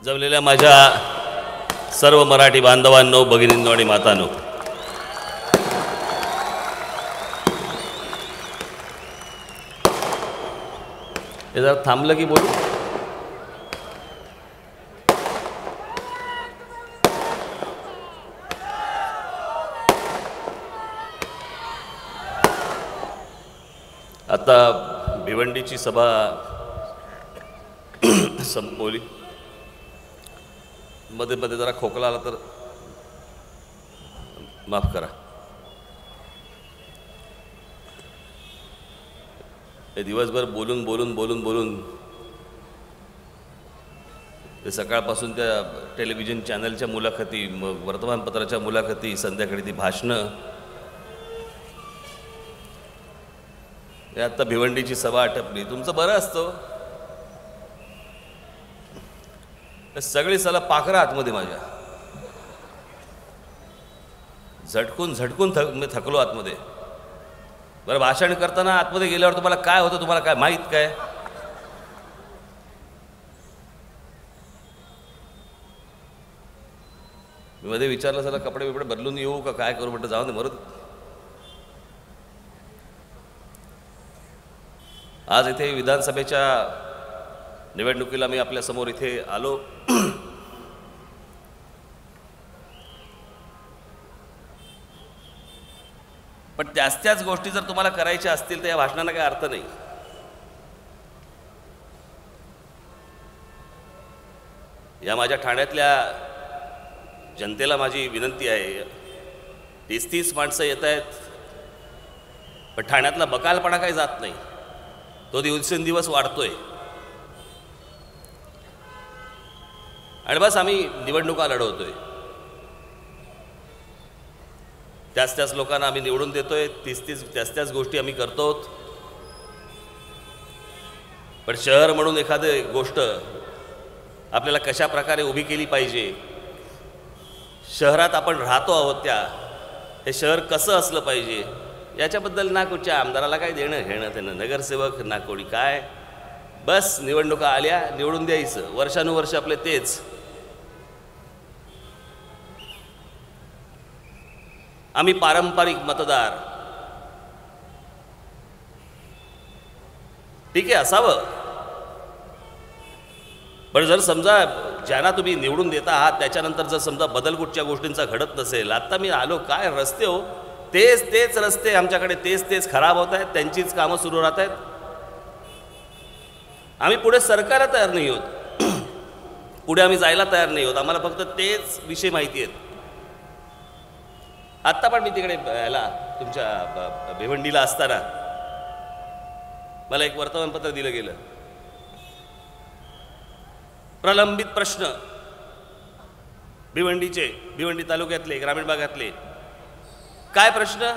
जमलेल्या माझ्या सर्व मराठी बांधवांनो, भगिनींनो आणि मातांनो, हे जरा थांबलं की बोलू. आता भिवंडीची सभा संपवली. मध्ये मध्ये जरा खोकला आला तर माफ करा. हे दिवसभर बोलून बोलून बोलून बोलून ते सकाळपासून त्या टेलिव्हिजन चॅनलच्या मुलाखती, मग वर्तमानपत्राच्या मुलाखती, संध्याकाळी ती भाषणं, हे आता भिवंडीची सभा आटपली. तुमचं बरं असतं, सगळी सला पाखरं आतमध्ये माझ्या झटकून झटकून मी थकलो आतमध्ये. बरं, भाषण करताना आतमध्ये गेल्यावर तुम्हाला काय होतं, तुम्हाला काय माहीत काय? मी मध्ये विचारलं, चला कपडे बिपडे बदलून येऊ का काय करू, म्हटलं जाऊ दे मरू. आज इथे विधानसभेच्या निवडणुकीला मी आपल्यासमोर इथे आलो. पण त्याच गोष्टी जर तुम्हाला करायच्या असतील तर या भाषणाला काही अर्थ नाही. या माझ्या ठाण्यातल्या जनतेला माझी विनंती आहे, 30 माणसं येत आहेत, पण ठाण्यातला बकालपणा काही जात नाही, तो दिवसेंदिवस वाढतोय. आणि बस आम्ही निवडणुका लढवतोय, त्याच लोकांना आम्ही निवडून देतोय, त्याच गोष्टी आम्ही करतो. पण शहर म्हणून एखादी गोष्ट आपल्याला कशा प्रकारे उभी केली पाहिजे, शहरात आपण राहतो आहोत हे शहर कसं असलं पाहिजे, याच्याबद्दल ना कुठच्या आमदाराला काय देणं घेणं, त्यानं नगरसेवक ना कोणी काय. बस निवडणुका आल्या, निवडून द्यायचं, वर्षानुवर्ष आपले तेच. आम्ही पारंपरिक मतदार, ठीक आहे, असावं. पण जर समजा ज्यांना तुम्ही निवडून देता आहात त्याच्यानंतर जर समजा बदल कुठच्या गोष्टींचा घडत नसेल, आता मी आलो, काय रस्ते हो, तेच रस्ते आमच्याकडे तेच खराब होत आहेत, त्यांचीच कामं सुरू राहत आहेत. आम्ही पुढे सरकायला तयार नाही होत, पुढे आम्ही जायला तयार नाही होत, आम्हाला फक्त तेच विषय माहिती आहेत. आत्ता पण मी तिकडे याला तुमच्या भिवंडीला असताना मला एक वर्तमानपत्र दिलं गेलं, प्रलंबित प्रश्न भिवंडी तालुक्यातले, ग्रामीण भागातले. काय प्रश्न?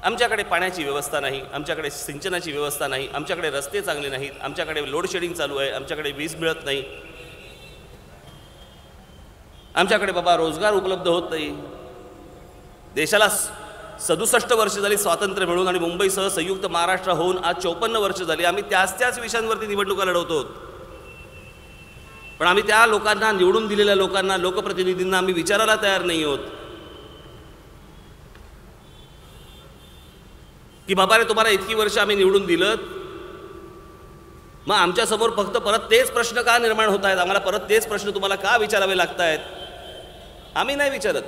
आमच्याकडे पाण्याची व्यवस्था नाही, आमच्याकडे सिंचनाची व्यवस्था नाही, आमच्याकडे रस्ते चांगले नाहीत, आमच्याकडे लोड शेडिंग चालू आहे, आमच्याकडे वीज मिळत नाही, आमच्याकडे बाबा रोजगार उपलब्ध होत नाही. देशाला 67 वर्ष झाली स्वातंत्र्य मिळून आणि मुंबईसह संयुक्त महाराष्ट्र होऊन आज 54 वर्ष झाली. आम्ही त्याच विषयांवरती निवडणुका लढवतो. पण आम्ही त्या लोकांना, निवडून दिलेल्या लोकांना, लोकप्रतिनिधींना आम्ही विचारायला तयार नाही होत की बाबा रे, तुम्हाला इतकी वर्ष आम्ही निवडून दिलं, मग आमच्यासमोर फक्त परत तेच प्रश्न का निर्माण होत आहेत, आम्हाला परत तेच प्रश्न तुम्हाला का विचारावे लागत आहेत? आम्ही नाही विचारत.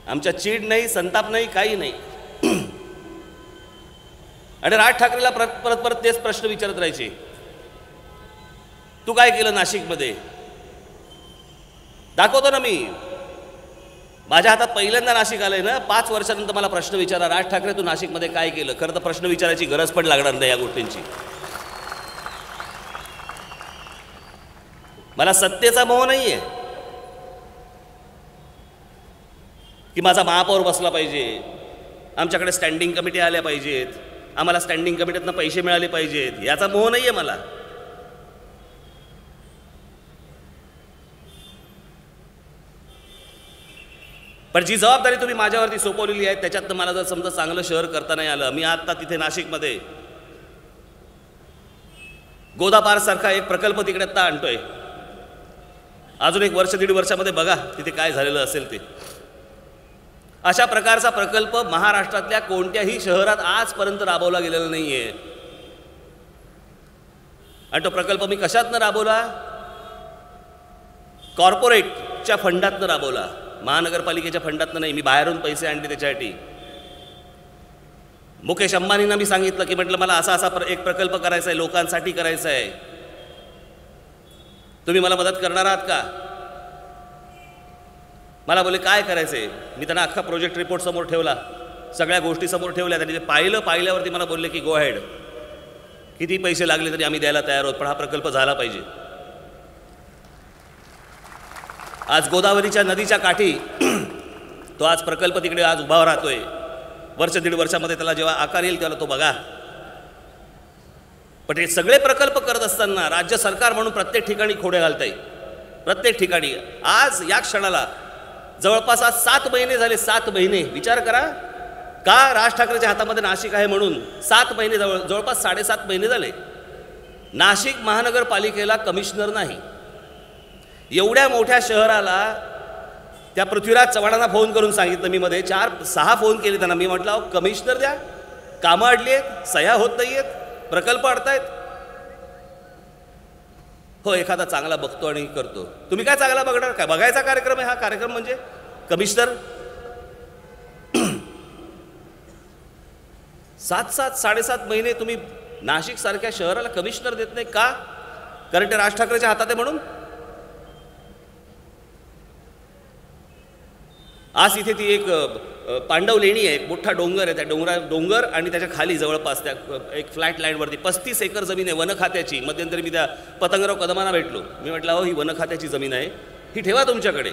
आमच्या चीड नाही, संताप नाही, काही नाही. आणि राज ठाकरेला परत तेच प्रश्न विचारत राहायचे. तू काय केलं नाशिकमध्ये? दाखवतो ना मी, माझ्या हातात पहिल्यांदा नाशिक आलंय ना, 5 वर्षानंतर मला प्रश्न विचारा, राज ठाकरे तू नाशिकमध्ये काय केलं? खरं तर प्रश्न विचारायची गरज पण लागणार नाही या गोष्टींची. मला सत्तेचा मोह नाहीये की माझा महापौर बसला पाहिजे, आमच्याकडे स्टँडिंग कमिटी आल्या पाहिजेत, आम्हाला स्टँडिंग कमिटीतनं पैसे मिळाले पाहिजेत, याचा मोह नाहीये मला. पण जी जबाबदारी तुम्ही माझ्यावरती सोपवलेली आहे त्याच्यातनं मला जर समजा चांगलं शहर करता नाही आलं, मी आता तिथे नाशिकमध्ये गोदापारसारखा एक प्रकल्प तिकडे आता आणतोय. अजून एक वर्ष दीड वर्षामध्ये बघा तिथे काय झालेलं असेल ते. अशा प्रकारचा प्रकल्प महाराष्ट्रातल्या कोणत्याही शहरात आजपर्यंत राबवला गेलेला नाही आहे. आणि तो प्रकल्प मी कशातनं राबवला? कॉर्पोरेटच्या फंडातनं राबवला, महानगरपालिकेच्या फंडातनं नाही. मी बाहेरून पैसे आणले त्याच्यासाठी. मुकेश अंबानींना मी सांगितलं की म्हटलं मला असा असा एक प्रकल्प करायचा आहे, लोकांसाठी करायचा आहे, तुम्ही मला मदत करणार आहात का? मला बोले काय करायचं आहे. मी त्यांना अख्खा प्रोजेक्ट रिपोर्ट समोर ठेवला, सगळ्या गोष्टी समोर ठेवल्या. त्यांनी ते पाहिल्यावरती मला बोलले की गो अहेड, किती पैसे लागले तरी आम्ही द्यायला तयार आहोत, पण हा प्रकल्प झाला पाहिजे. आज गोदावरीच्या नदीच्या काठी तो आज प्रकल्प तिकडे आज उभा राहतोय. वर्ष दीड वर्षामध्ये त्याला जेव्हा आकार येईल तेव्हा तो बघा. पण हे सगळे प्रकल्प करत असताना राज्य सरकार म्हणून प्रत्येक ठिकाणी खोडे घालताय. प्रत्येक ठिकाणी आज या क्षणाला जवळपास आज 7 महिने झाले. 7 महिने विचार करा, का राज ठाकरेच्या हातामध्ये नाशिक आहे म्हणून 7 महिने जवळपास 7.5 महिने झाले नाशिक महानगरपालिकेला कमिशनर नाही. एवढ्या मोठ्या शहराला त्या पृथ्वीराज चव्हाणांना फोन करून सांगितलं मी, मध्ये 4-6 फोन केले त्यांना. मी म्हटलं अहो कमिशनर द्या, कामं अडली आहेत, सह्या होत नाही आहेत, प्रकल्प अडतायत. हो एखादा चांगला बघतो आणि करतो. तुम्ही काय चांगला बघणार? काय बघायचा कार्यक्रम आहे हा कार्यक्रम म्हणजे कमिशनर? 7-7 महिने तुम्ही नाशिक सारख्या शहराला कमिशनर देत नाही का? कारण ते राज ठाकरेच्या हातात आहे म्हणून. आज इथे ती एक पांडव लेणी आहे, एक मोठा डोंगर आहे. त्या डोंगर आणि त्याच्या खाली जवळपास त्या एक फ्लॅट लँडवरती 35 एकर जमीन आहे वन खात्याची. मध्यंतरी मी त्या पतंगराव कदमांना भेटलो. मी म्हटलं अहो ही वन खात्याची जमीन आहे, ही ठेवा तुमच्याकडे,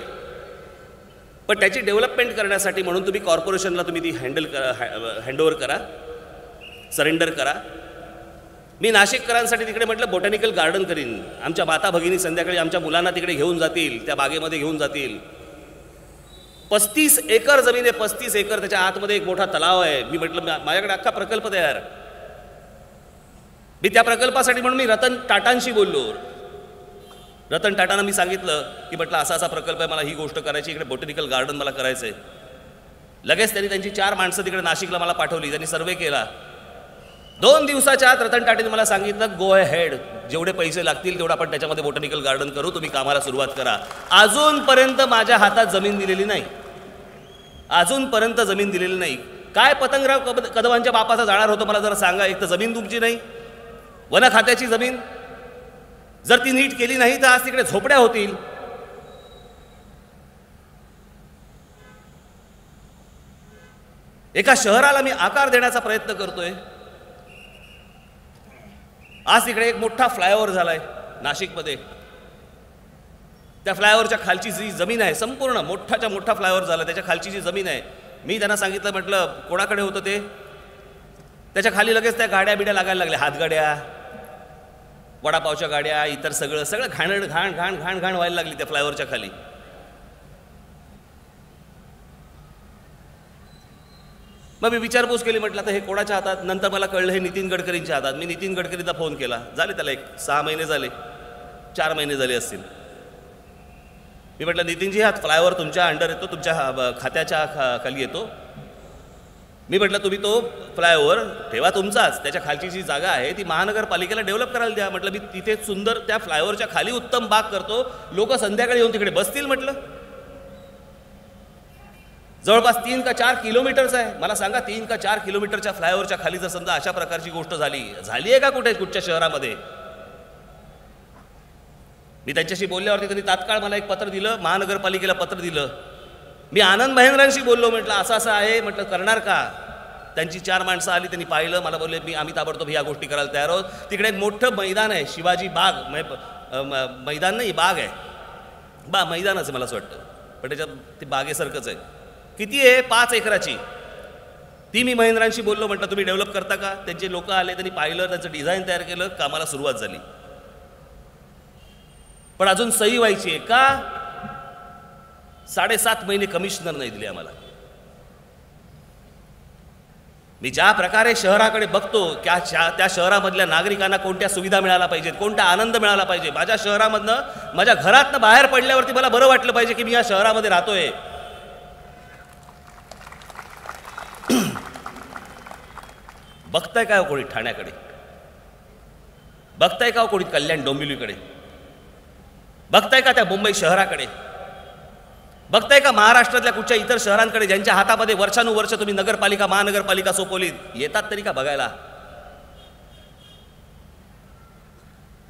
पण त्याची डेव्हलपमेंट करण्यासाठी म्हणून तुम्ही कॉर्पोरेशनला तुम्ही ती हँडओव्हर करा, सरेंडर करा. मी नाशिककरांसाठी तिकडे म्हटलं बॉटॅनिकल गार्डन करीन. आमच्या माता भगिनी संध्याकाळी आमच्या मुलांना तिकडे घेऊन जातील, त्या बागेमध्ये घेऊन जातील. 35 एकर जमीन आहे, 35 एकर. त्याच्या आतमध्ये एक मोठा तलाव आहे. मी म्हटलं माझ्याकडे अख्खा प्रकल्प तयार. मी त्या प्रकल्पासाठी म्हणून मी रतन टाटांशी बोललो. रतन टाटांना मी सांगितलं की म्हटलं असा असा प्रकल्प आहे, मला ही गोष्ट करायची, इकडे बॉटॅनिकल गार्डन मला करायचं आहे. लगेच त्यांनी त्यांची 4 माणसं तिकडे नाशिकला मला पाठवली. त्यांनी सर्वे केला. 2 दिवसाच्या आत रतन टाटांनी मला सांगितलं गो अहेड, जेवढे पैसे लागतील तेवढं आपण त्याच्यामध्ये बॉटॅनिकल गार्डन करू, तुम्ही कामाला सुरुवात करा. अजूनपर्यंत माझ्या हातात जमीन दिलेली नाही, अजूनपर्यंत जमीन दिलेली नाही. काय पतंगराव कदमांच्या बापाचा जाणार होतं मला जरा सांगा. एक तर जमीन तुमची नाही, वन खात्याची जमीन. जर ती नीट केली नाही तर आज तिकडे झोपड्या होतील. एका शहराला मी आकार देण्याचा प्रयत्न करतोय. आज तिकडे एक मोठा फ्लायओव्हर झालाय नाशिकमध्ये. त्या फ्लायओव्हरच्या खालची जी जमीन आहे, संपूर्ण मोठाच्या मोठा फ्लायओव्हर झाला, त्याच्या खालची जी जमीन आहे, मी त्यांना सांगितलं म्हटलं कोणाकडे होतं ते. त्याच्या खाली लगेच त्या गाड्या बिड्या लागायला लागल्या, हातगाड्या, वडापावच्या गाड्या, इतर सगळं घाण घाण घाण घाण घाण व्हायला लागली त्या फ्लायओव्हरच्या खाली. मग मी विचारपूस केली, म्हटलं आता हे कोणाच्या हातात. नंतर मला कळलं हे नितीन गडकरींच्या हातात. मी नितीन गडकरींना फोन केला. झाले त्याला 6 महिने झाले, 4 महिने झाले असतील. मी म्हटलं नितीनजी हा फ्लायओव्हर तुमच्या अंडर येतो, तुमच्या खात्याच्या खाली येतो. मी म्हटलं तुम्ही तो फ्लायओव्हर ठेवा तुमचाच, त्याच्या खालची जी जागा आहे ती महानगरपालिकेला डेव्हलप करायला द्या. म्हटलं मी तिथे सुंदर त्या फ्लायओव्हरच्या खाली उत्तम बाग करतो, लोक संध्याकाळी येऊन तिकडे बसतील. म्हटलं जवळपास 3 का 4 किलोमीटरचा आहे. मला सांगा 3 का 4 किलोमीटरच्या फ्लायओव्हरच्या खाली जर समजा अशा प्रकारची गोष्ट झाली आहे का कुठच्या शहरामध्ये? मी त्यांच्याशी बोलल्यावरती त्यांनी तात्काळ मला एक पत्र दिलं, महानगरपालिकेला पत्र दिलं. मी आनंद महेंद्रांशी बोललो. म्हटलं असं असं आहे, म्हटलं करणार का? त्यांची 4 माणसं आली, त्यांनी पाहिलं. मला बोलले आम्ही ताबडतोब ह्या गोष्टी करायला तयार आहोत. तिकडे एक मोठं मैदान आहे, शिवाजी बाग. मैदान नाही, बाग आहे. मैदानच आहे मला असं वाटतं, पण त्याच्यात ते बागेसारखंच आहे. किती आहे? 5 एकराची. ती मी महेंद्रांशी बोललो. म्हटलं तुम्ही डेव्हलप करता का? त्यांचे लोक आले, त्यांनी पाहिलं, त्यांचं डिझाईन तयार केलं, कामाला सुरुवात झाली. पण अजून सही व्हायची आहे का? 7.5 महिने कमिशनर नाही दिले आम्हाला. मी ज्या प्रकारे शहराकडे बघतो त्या शहरामधल्या नागरिकांना कोणत्या सुविधा मिळायला पाहिजेत, कोणता आनंद मिळाला पाहिजे, माझ्या शहरामधनं माझ्या घरातनं बाहेर पडल्यावरती मला बरं वाटलं पाहिजे की मी या शहरामध्ये राहतोय. बघताय का कोणी ठाण्याकडे? बघताय का कोणी कल्याण डोंबिवलीकडे? बघताय का त्या मुंबई शहराकडे? बघताय का महाराष्ट्रातल्या कुठच्या इतर शहरांकडे ज्यांच्या हातामध्ये वर्षानुवर्ष तुम्ही नगरपालिका महानगरपालिका सोपवलीत? येतात तरी का बघायला?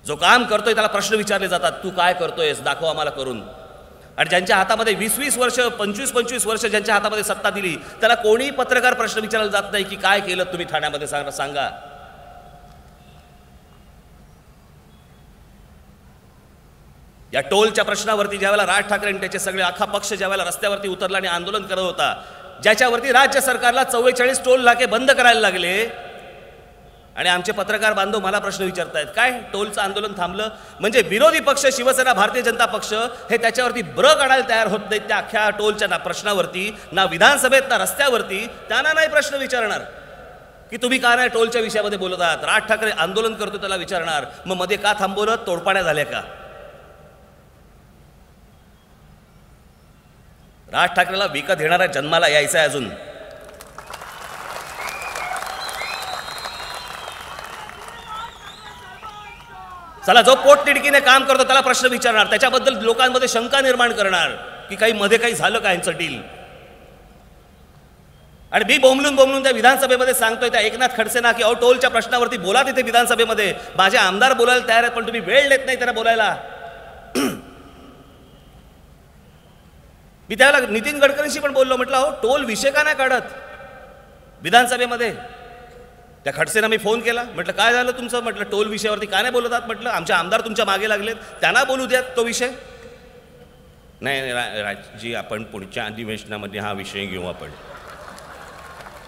जो काम करतोय त्याला प्रश्न विचारले जातात, तू काय करतोयस, दाखव आम्हाला करून. आणि ज्यांच्या हातामध्ये 20-20 वर्ष 25-25 वर्ष ज्यांच्या हातामध्ये सत्ता दिली त्याला कोणी पत्रकार प्रश्न विचारायला जात नाही की काय केलं तुम्ही ठाण्यामध्ये सांगा. या टोलच्या प्रश्नावरती ज्यावेळेला राज ठाकरे आणि त्याचे सगळे अख्खा पक्ष ज्यावेळेला रस्त्यावरती उतरला आणि आंदोलन करत होता, ज्याच्यावरती राज्य सरकारला 44 टोल नाके बंद करायला लागले, आणि आमचे पत्रकार बांधव मला प्रश्न विचारतायत काय टोलचं आंदोलन थांबलं म्हणजे विरोधी पक्ष शिवसेना भारतीय जनता पक्ष हे त्याच्यावरती ब्र काढायला तयार होत नाहीत. त्या अख्ख्या टोलच्या प्रश्नावरती ना विधानसभेत ना रस्त्यावरती त्यांना नाही प्रश्न विचारणार की तुम्ही का नाही टोलच्या विषयामध्ये बोलत आहात. राज ठाकरे आंदोलन करतो त्याला विचारणार मग मध्ये का थांबवलं, तोडपाड्या झाल्या का? राज ठाकरेला विकत घेणाऱ्या जन्माला यायचं आहे अजून. चला जो पोटतिडकीने काम करतो त्याला प्रश्न विचारणार, त्याच्याबद्दल लोकांमध्ये शंका निर्माण करणार की काही मध्ये काही झालं का यांचं डील. आणि मी बोंबलून त्या विधानसभेमध्ये सांगतोय त्या एकनाथ खडसेंना की अहो टोलच्या प्रश्नावरती बोला तिथे विधानसभेमध्ये, माझे आमदार बोलायला तयार आहेत पण तुम्ही वेळ देत नाही त्यांना बोलायला. मी त्यावेळेला नितीन गडकरींशी पण बोललो, म्हटलं अहो टोल विषय का नाही काढत विधानसभेमध्ये. त्या खडसेंना मी फोन केला, म्हटलं काय झालं तुमचं, म्हटलं टोल विषयावरती का नाही बोलत आहात, म्हटलं आमचे आमदार तुमच्या मागे लागलेत त्यांना बोलू द्यात तो विषय. नाही राजजी आपण पुढच्या अधिवेशनामध्ये हा विषय घेऊ. आपण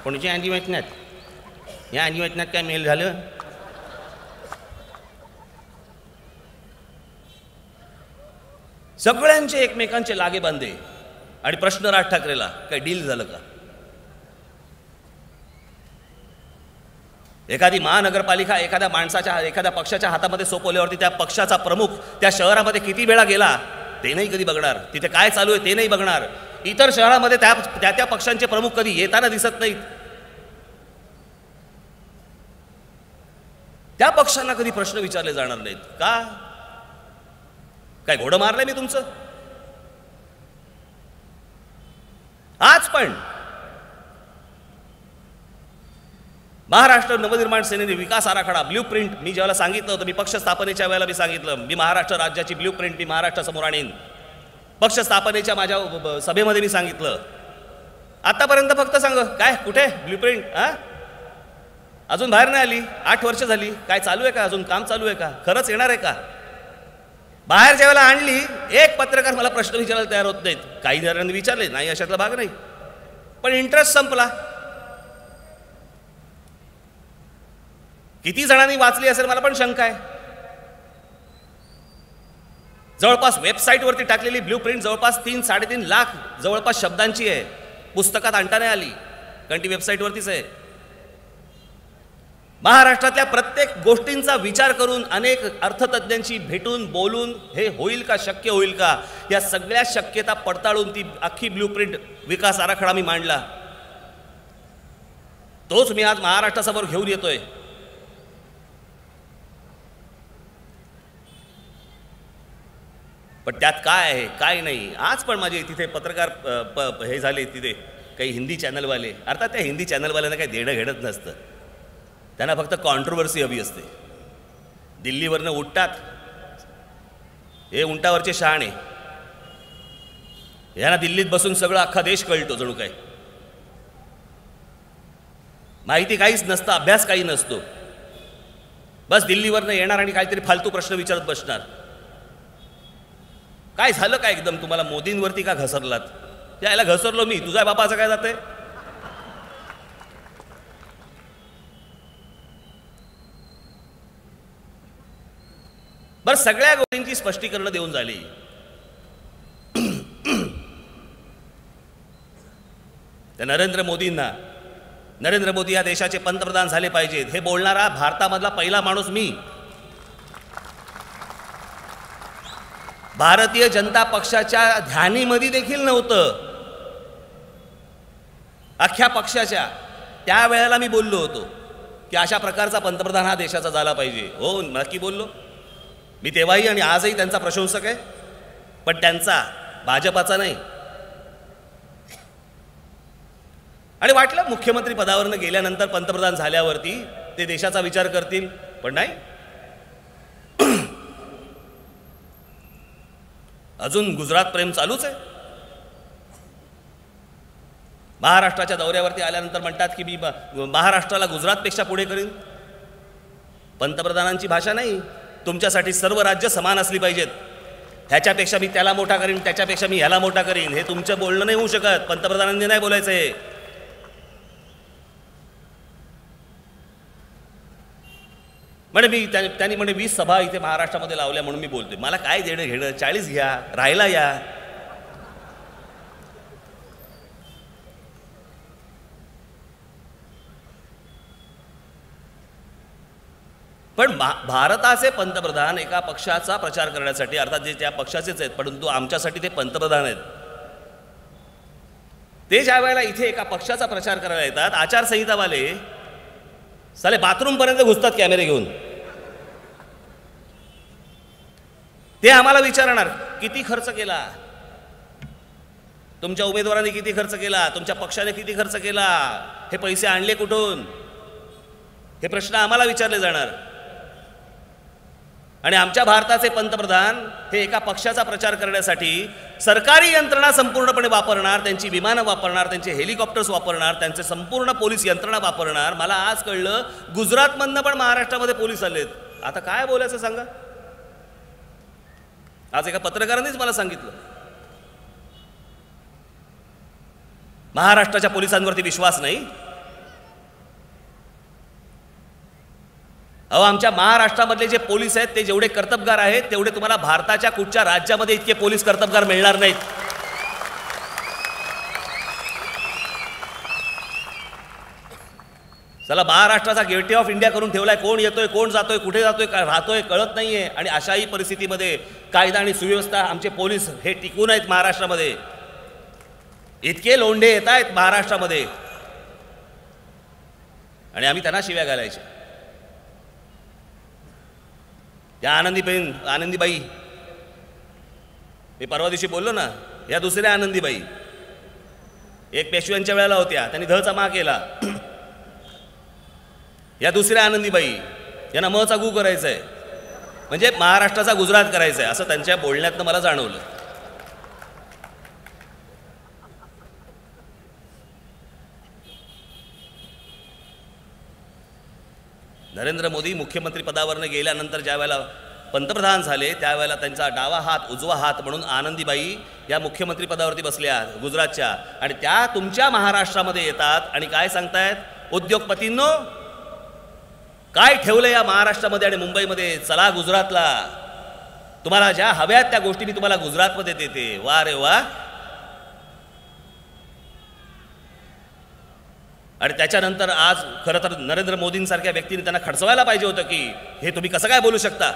पुढच्या अधिवेशनात, या अधिवेशनात काय मेल झालं? सगळ्यांचे एकमेकांचे लागे बांधे आणि प्रश्न राज ठाकरेला काय डील झालं का? एखादी महानगरपालिका एखाद्या माणसाच्या एखाद्या पक्षाच्या हातामध्ये सोपवल्यावरती त्या पक्षाचा प्रमुख त्या शहरामध्ये किती वेळा गेला ते नाही कधी बघणार, तिथे काय चालू आहे ते नाही बघणार. इतर शहरामध्ये त्या पक्षांचे प्रमुख कधी येताना दिसत नाहीत. त्या पक्षांना कधी प्रश्न विचारले जाणार नाहीत का? काय घोडं मारलंय मी तुमचं? आज पण महाराष्ट्र नवनिर्माण सेनेने विकास आराखडा ब्ल्यू प्रिंट, मी ज्यावेळेला सांगितलं होतं, मी पक्ष स्थापनेच्या वेळेला मी सांगितलं मी महाराष्ट्र राज्याची ब्ल्यू प्रिंट मी महाराष्ट्रासमोर आणीन. पक्ष स्थापनेच्या माझ्या सभेमध्ये मी सांगितलं. आतापर्यंत फक्त सांग काय कुठे ब्ल्यू प्रिंट, अजून बाहेर नाही आली. 8 वर्ष झाली, काय चालू आहे का, अजून काम चालू आहे का, खरंच येणार आहे का? बाहेर ज्यावेळेला आणली एक पत्रकार मला प्रश्न विचारायला तयार होत नाहीत. काही जणांनी विचारले नाही, अशातला भाग नाही, पण इंटरेस्ट संपला. किती जणांनी वाचली असेल मला पण शंका आहे. जवळपास वेबसाईटवरती टाकलेली ब्ल्यू प्रिंट जवळपास 3-3.5 लाख जवळपास शब्दांची आहे. पुस्तकात आणता नाही आली कारण ती वेबसाईटवरतीच आहे. महाराष्ट्रातल्या प्रत्येक गोष्टींचा विचार करून अनेक अर्थतज्ञांशी भेटून बोलून हे होईल का, शक्य होईल का, या सगळ्या शक्यता पडताळून ती अख्खी ब्ल्यू प्रिंट विकास आराखडा मी मांडला. तोच मी आज महाराष्ट्रासमोर घेऊन येतोय. पण त्यात काय आहे काय नाही. आज पण माझे तिथे पत्रकार हे झाले तिथे काही हिंदी चॅनलवाले, अर्थात त्या हिंदी चॅनलवाल्यांना काही देणं घेणंच नसतं, त्यांना फक्त कॉन्ट्रोवर्सी हवी असते. दिल्लीवरनं उठतात, हे उंटावरचे शहाणे, यांना दिल्लीत बसून सगळं अख्खा देश कळतो जणू काय. माहिती काहीच नसतं, अभ्यास काही नसतो, बस दिल्लीवरनं येणार आणि काहीतरी फालतू प्रश्न विचारत बसणार. काय झालं काय एकदम तुम्हाला मोदींवरती का घसरलात? यायला घसरलो मी, तुझ्या बापाचं काय जातंय? बरं सगळ्या गोष्टींची स्पष्टीकरण देऊन झाली. त्या नरेंद्र मोदींना नरेंद्र मोदी या देशाचे पंतप्रधान झाले पाहिजेत हे बोलणारा भारतामधला पहिला माणूस मी. भारतीय जनता पक्षाच्या ध्यानीमध्ये देखील नव्हतं, अख्ख्या पक्षाच्या. त्यावेळेला मी बोललो होतो की अशा प्रकारचा पंतप्रधान हा देशाचा झाला पाहिजे. हो, नक्की बोललो मी तेव्हाही आणि आजही त्यांचा प्रशंसक आहे, पण त्यांचा, भाजपाचा नाही. आणि वाटलं मुख्यमंत्री पदावरनं गेल्यानंतर पंतप्रधान झाल्यावरती ते देशाचा विचार करतील, पण नाही. अजून गुजरात प्रेम चालूच आहे. महाराष्ट्राच्या दौऱ्यावरती आल्यानंतर म्हणतात की मी महाराष्ट्राला गुजरातपेक्षा पुढे करीन. पंतप्रधानांची भाषा नाही. तुमच्यासाठी सर्व राज्य समान असली पाहिजेत, ह्याच्यापेक्षा मी त्याला मोठा करीन, त्याच्यापेक्षा मी ह्याला मोठा करीन, हे तुमचं बोलणं नाही होऊ शकत. पंतप्रधानांनी नाही बोलायचं आहे. म्हणजे मी त्यांनी म्हणे 20 सभा इथे महाराष्ट्रामध्ये लावल्या म्हणून मी बोलतोय. मला काय देणं घेणं, 40 घ्या, राहायला या. पण भारताचे पंतप्रधान एका पक्षाचा प्रचार करण्यासाठी, अर्थात जे त्या पक्षाचेच आहेत परंतु आमच्यासाठी ते पंतप्रधान आहेत, ते ज्या वेळेला इथे एका पक्षाचा प्रचार करायला येतात, आचारसंहितावाले साले बाथरूमपर्यंत घुसतात कॅमेरे घेऊन. ते आम्हाला विचारणार किती खर्च केला, तुमच्या उमेदवारांनी किती खर्च केला, तुमच्या पक्षाने किती खर्च केला, हे पैसे आणले कुठून, हे प्रश्न आम्हाला विचारले जाणार. आणि आमच्या भारताचे पंतप्रधान हे एका पक्षाचा प्रचार करण्यासाठी सरकारी यंत्रणा संपूर्णपणे वापरणार, त्यांची विमानं वापरणार, त्यांचे हेलिकॉप्टर्स वापरणार, त्यांचे संपूर्ण पोलीस यंत्रणा वापरणार. मला आज कळलं गुजरातमधनं पण महाराष्ट्रामध्ये पोलीस आलेत. आता काय बोलायचं सांगा. आज एका पत्रकारानेच मला सांगितलं महाराष्ट्राच्या पोलिसांवरती विश्वास नाही. अहो, आमच्या महाराष्ट्रामधले जे पोलीस आहेत ते जेवढे कर्तबगार आहेत तेवढे तुम्हाला भारताच्या कुठच्या राज्यामध्ये इतके पोलीस कर्तबगार मिळणार नाहीत. चला, महाराष्ट्राचा गेटवे ऑफ इंडिया करून ठेवलाय. कोण येतोय, कोण जातोय, कुठे जातोय, काय राहतोय कळत नाहीये. आणि अशाही परिस्थितीमध्ये कायदा आणि सुव्यवस्था, आमचे पोलीस हे टिकून आहेत महाराष्ट्रामध्ये. इतके लोंढे येत आहेत महाराष्ट्रामध्ये आणि आम्ही त्यांना शिव्या घालायच्या. त्या आनंदीबाई, मी परवा दिवशी बोललो ना, या दुसऱ्या आनंदीबाई एक पेशव्यांच्या वेळेला होत्या, त्यांनी धचा मा केला. या दुसऱ्या आनंदीबाई यांना मचा गु करायचं आहे, म्हणजे महाराष्ट्राचा गुजरात करायचा आहे, असं त्यांच्या बोलण्यातनं मला जाणवलं. नरेंद्र मोदी मुख्यमंत्री पदावरनं गेल्यानंतर ज्या वेळेला पंतप्रधान झाले त्यावेळेला त्यांचा डावा हात उजवा हात म्हणून आनंदीबाई या मुख्यमंत्री पदावरती बसल्या गुजरातच्या. आणि त्या तुमच्या महाराष्ट्रामध्ये येतात आणि काय सांगतायत, उद्योगपतींनो काय ठेवलं या महाराष्ट्रामध्ये आणि मुंबईमध्ये, चला गुजरातला, तुम्हाला ज्या हव्यात त्या गोष्टी मी तुम्हाला गुजरातमध्ये देते. वा रे वा. आणि त्याच्यानंतर आज खरं तर नरेंद्र मोदींसारख्या व्यक्तीने त्यांना खडसवायला पाहिजे होतं की हे तुम्ही कसं काय बोलू शकता.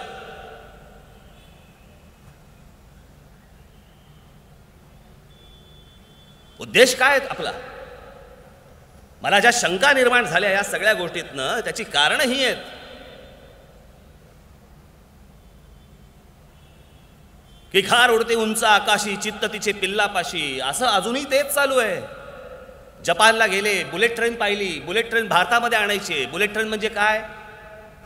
उद्देश काय आहेत आपला. मला ज्या शंका निर्माण झाल्या या सगळ्या गोष्टीतनं त्याची कारणं ही आहेत. की खार उडते उंच आकाशी, चित्त तिचे पिल्लापाशी, असं अजूनही तेच चालू आहे. जपानला गेले, बुलेट ट्रेन पाहिली, बुलेट ट्रेन भारतामध्ये आणायची. बुलेट ट्रेन म्हणजे काय,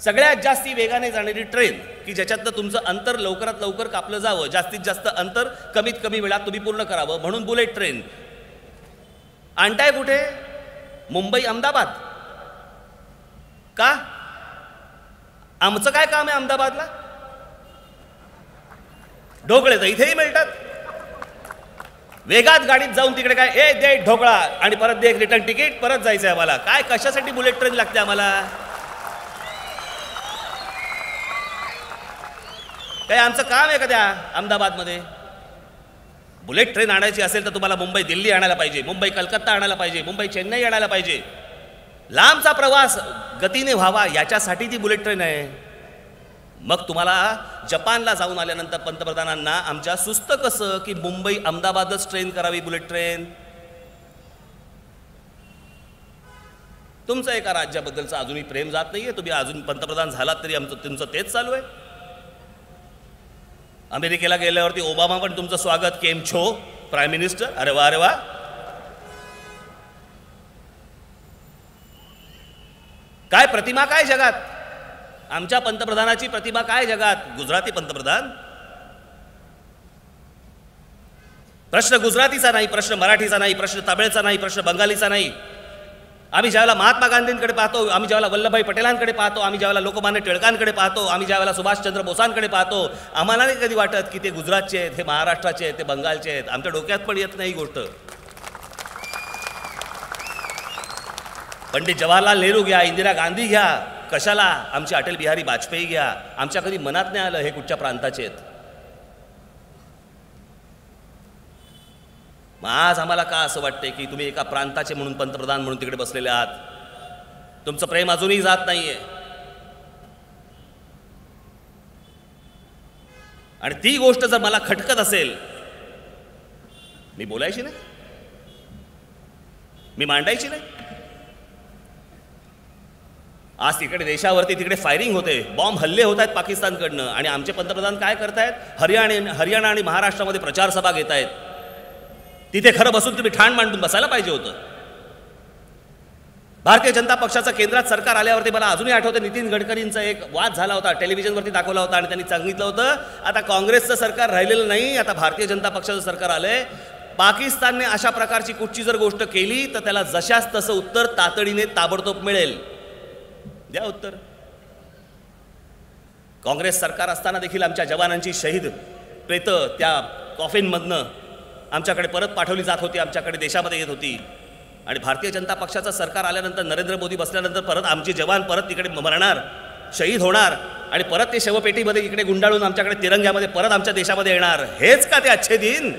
सगळ्यात जास्ती वेगाने जाणारी ट्रेन की ज्याच्यातनं तुमचं अंतर लवकरात लवकर कापलं जावं, जास्तीत जास्त अंतर कमीत कमी वेळात तुम्ही पूर्ण करावं, म्हणून बुलेट ट्रेन आणताय कुठे, मुंबई अहमदाबाद. का, आमचं काय काम आहे अहमदाबादला, ढोकळे तर इथेही मिळतात. वेगात गाडीत जाऊन तिकडे काय दे ढोकळा आणि परत दे एक रिटर्न तिकीट, परत जायचंय आम्हाला. काय कशासाठी बुलेट ट्रेन लागते आम्हाला, काय आमचं काम आहे का त्या अहमदाबादमध्ये. बुलेट ट्रेन आणायची असेल तर तुम्हाला मुंबई दिल्ली आणायला पाहिजे, मुंबई कलकत्ता आणायला पाहिजे, मुंबई चेन्नई आणायला पाहिजे. लांबचा प्रवास गतीने व्हावा याच्यासाठी ती बुलेट ट्रेन आहे. मग तुम्हाला जपानला जाऊन आल्यानंतर पंतप्रधानांना आमच्या सुस्त कसं की मुंबई अहमदाबादच ट्रेन करावी बुलेट ट्रेन. तुमचं एका राज्याबद्दलचं अजूनही प्रेम जात नाहीये. तुम्ही अजून पंतप्रधान झालात तरी तुमचं तेच चालू आहे. अमेरिकेला गेल्यावरती ओबामा पण तुमचं स्वागत, केम छो प्राईम मिनिस्टर. अरे वा अरे वा. काय प्रतिमा काय जगात, आमच्या पंतप्रधानाची प्रतिमा काय जगात. गुजराती पंतप्रधान. प्रश्न गुजरातीचा नाही, प्रश्न मराठीचा नाही, प्रश्न तमिळचा नाही, प्रश्न बंगालीचा नाही. आम्ही ज्यावेळेला महात्मा गांधींकडे पाहतो, आम्ही ज्यावेळेला वल्लभभाई पटेलांकडे पाहतो, आम्ही ज्यावेळेला लोकमान्य टिळकांकडे पाहतो, आम्ही ज्यावेळेला सुभाषचंद्र बोसांकडे पाहतो, आम्हाला नाही कधी वाटत की ते गुजरातचे आहेत, हे महाराष्ट्राचे आहेत, ते बंगालचे आहेत. आमच्या डोक्यात पण येत नाही ही गोष्ट. पंडित जवाहरलाल नेहरू घ्या, इंदिरा गांधी घ्या, कशाला आमचे अटल बिहारी वाजपेयी घ्या, आमच्या कधी मनात नाही आलं हे कुठच्या प्रांताचे आहेत. मग आज आम्हाला का असं वाटतंय की तुम्ही एका प्रांताचे म्हणून पंतप्रधान म्हणून तिकडे बसलेले आहात. तुमचं प्रेम अजूनही जात नाहीये. आणि ती गोष्ट जर मला खटकत असेल, मी बोलायची नाही, मी मांडायची नाही. आज तिकडे देशावरती तिकडे फायरिंग होते, बॉम्ब हल्ले होत आहेत पाकिस्तानकडनं, आणि आमचे पंतप्रधान काय करतायत, हरियाणा आणि महाराष्ट्रामध्ये प्रचार सभा घेत आहेत. तिथे खरं बसून तुम्ही ठाण मांडून बसायला पाहिजे होतं. भारतीय जनता पक्षाचं केंद्रात सरकार आल्यावरती मला अजूनही आठवतं, नितीन गडकरींचा एक वाद झाला होता, टेलिव्हिजनवरती दाखवला होता, आणि त्यांनी सांगितलं होतं आता काँग्रेसचं सरकार राहिलेलं नाही, आता भारतीय जनता पक्षाचं सरकार आलंय. पाकिस्तानने अशा प्रकारची कुठची जर गोष्ट केली तर त्याला जशास तसं उत्तर तातडीने ताबडतोब मिळेल. द्या उत्तर. काँग्रेस सरकार असताना देखील आमच्या जवानांची शहीद प्रेतं त्या कॉफिनमधनं आमच्याकडे परत पाठवली जात होती, आमच्याकडे देशामध्ये येत होती. आणि भारतीय जनता पक्षाचं सरकार आल्यानंतर, नरेंद्र मोदी बसल्यानंतर परत आमचे जवान परत तिकडे मरणार, शहीद होणार, आणि परत ते शवपेटीमध्ये इकडे गुंडाळून आमच्याकडे तिरंग्यामध्ये परत आमच्या देशामध्ये येणार. हेच का ते अच्छे दिन.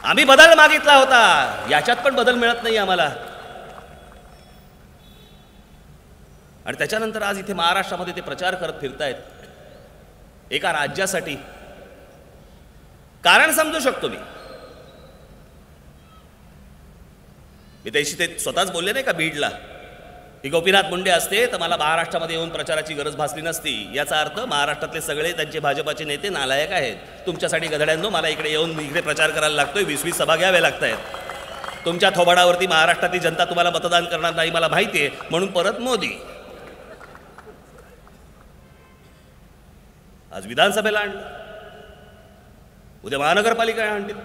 आम्ही बदल मागितला होता, याच्यात पण बदल मिळत नाही आम्हाला. आणि त्याच्यानंतर आज इथे महाराष्ट्रामध्ये ते प्रचार करत फिरतायत एका राज्यासाठी. कारण समजू शकतो मी त्याशी ते स्वतःच बोलले नाही का बीडला की गोपीनाथ मुंडे असते तर मला महाराष्ट्रामध्ये येऊन प्रचाराची गरज भासली नसती. याचा अर्थ महाराष्ट्रातले सगळे त्यांचे भाजपाचे नेते नालायक आहेत. तुमच्यासाठी गधड्यांनो मला इकडे येऊन इकडे प्रचार करायला लागतोय, 20-20 सभा घ्याव्या लागत आहेत. तुमच्या थोबाडावरती महाराष्ट्रातली जनता तुम्हाला मतदान करणार नाही मला माहिती आहे, म्हणून परत मोदी. आज विधानसभेला आणलं, उद्या महानगरपालिका आणतील,